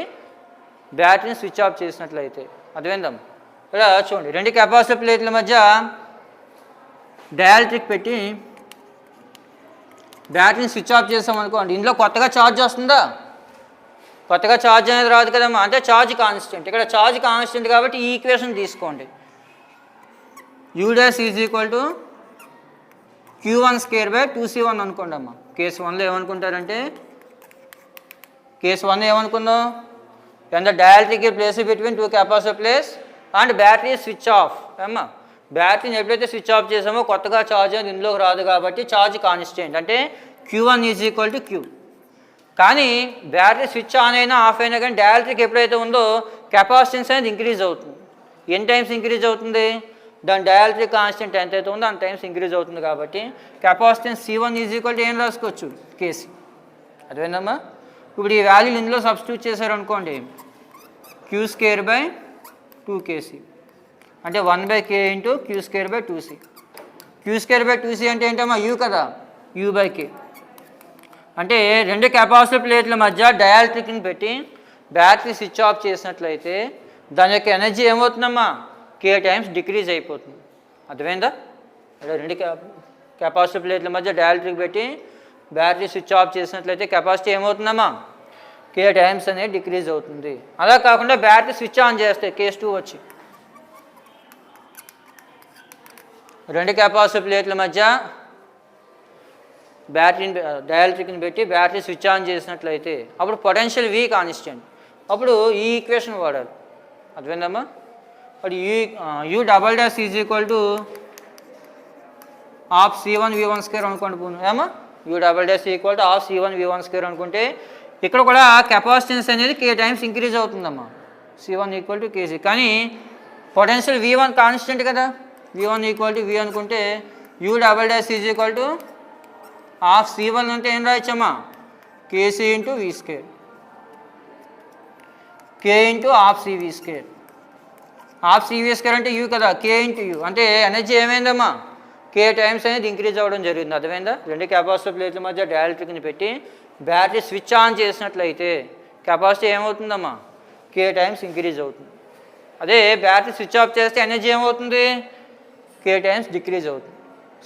బ్యాటరీని స్విచ్ ఆఫ్ చేసినట్లయితే అర్థమైందమ్మా. ఇక్కడ చూడండి, రెండు కెపాసిటర్ ప్లేట్ల మధ్య డైఎలక్ట్రిక్ పెట్టి బ్యాటరీని స్విచ్ ఆఫ్ చేసామనుకోండి, ఇందులో కొత్తగా ఛార్జ్ వస్తుందా? కొత్తగా ఛార్జ్ అనేది రాదు కదమ్మా, అంటే ఛార్జ్ కాన్స్టెంట్. ఇక్కడ ఛార్జ్ కాన్స్టెంట్ కాబట్టి ఈ ఈక్వేషన్ తీసుకోండి, U dash is equal to Q1 square by 2C1 అనుకోండి అమ్మా. కేసు 1లో ఏమనుకుంటారంటే, case 1 ఏమనుకుందాం, when the dielectric is placed between two capacitor plates and battery switch off అమ్మా. బ్యాటరీని ఎప్పుడైతే స్విచ్ ఆఫ్ చేసామో కొత్తగా ఛార్జ్ అనేది ఇందులోకి రాదు కాబట్టి ఛార్జ్ కాన్స్టెంట్, అంటే Q1 is equal to Q. కానీ బ్యాటరీ స్విచ్ ఆన్ అయినా ఆఫ్ అయినా కానీ డైఎలక్ట్రిక్ ఎప్పుడైతే ఉందో కెపాసిటెన్స్ అనేది ఇంక్రీజ్ అవుతుంది. ఎన్ని టైమ్స్ ఇంక్రీజ్ అవుతుంది? దాని డైఎలక్ట్రిక్ కాన్స్టెంట్ ఎంత అయితే ఉందో అన్ని టైమ్స్ ఇంక్రీజ్ అవుతుంది కాబట్టి capacitance C1 is equal to ఏం రాసుకోవచ్చు? కేసీ. అర్థమైందమ్మా? ఇప్పుడు ఈ వాల్యూలు ఇందులో సబ్స్టిట్యూట్ చేశారు అనుకోండి, క్యూ స్క్వేర్ బై 2kc అంటే 1/k into q square by 2c. Q square by 2c అంటే ఏంటమ్మా? యూ కదా, U/k. అంటే రెండు కెపాసిటర్ ప్లేట్ల మధ్య డైఎలక్ట్రిక్ని పెట్టి బ్యాటరీ స్విచ్ ఆఫ్ చేసినట్లయితే దాని యొక్క ఎనర్జీ ఏమవుతుందమ్మా? k టైమ్స్ డిక్రీజ్ అయిపోతుంది. అర్థమైందా? అంటే రెండు కెపాసిటర్ ప్లేట్ల మధ్య డైఎలక్ట్రిక్ పెట్టి బ్యాటరీ స్విచ్ ఆఫ్ చేసినట్లయితే కెపాసిటీ ఏమవుతుందమ్మా? k టైమ్స్ అనేది డిక్రీజ్ అవుతుంది. అలా కాకుండా బ్యాటరీ స్విచ్ ఆన్ చేస్తే కేస్ 2 వచ్చి రెండు కెపాసిటర్ ప్లేట్ల మధ్య బ్యాటరీని డైఎలక్ట్రిక్ని పెట్టి బ్యాటరీ స్విచ్ ఆన్ చేసినట్లయితే అప్పుడు పొటెన్షియల్ V కాన్స్టెంట్, అప్పుడు ఈ ఈక్వేషన్ వాడాలి. అర్థమైందమ్మా? అప్పుడు U double dash is equal to half C1 V1 square అనుకోండి ఏమా. U double dash equal to half C1 V1 square అనుకుంటే ఇక్కడ కూడా కెపాసిటెన్స్ అనేది k టైమ్స్ ఇంక్రీజ్ అవుతుందమ్మా. C1 equal to kc. కానీ పొటెన్షియల్ V1 కాన్స్టెంట్ కదా, V1 ఈక్వల్ టు V అనుకుంటే U double dash is equal to half C1 అంటే ఏం రాయచ్చమ్మా? kc into V square, k into half CV square. Half CV square అంటే U కదా, k into U అంటే energy ఏమైందమ్మా? k times అనేది increase అవ్వడం జరిగింది. అర్థమైందా? రెండు కెపాసిటర్ ప్లేట్ల మధ్య డైఎలక్ట్రిక్ని పెట్టి బ్యాటరీ స్విచ్ ఆన్ చేసినట్లయితే కెపాసిటీ ఏమవుతుందమ్మా? k టైమ్స్ ఇంక్రీజ్ అవుతుంది. అదే బ్యాటరీ స్విచ్ ఆఫ్ చేస్తే ఎనర్జీ ఏమవుతుంది? k టైమ్స్ డిక్రీజ్ అవుతుంది.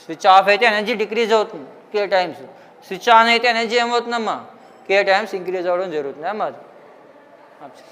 స్విచ్ ఆఫ్ అయితే ఎనర్జీ డిక్రీజ్ అవుతుంది k టైమ్స్, స్విచ్ ఆన్ అయితే ఎనర్జీ ఏమవుతుందమ్మా? k టైమ్స్ ఇంక్రీజ్ అవ్వడం జరుగుతుంది అమ్మా. అది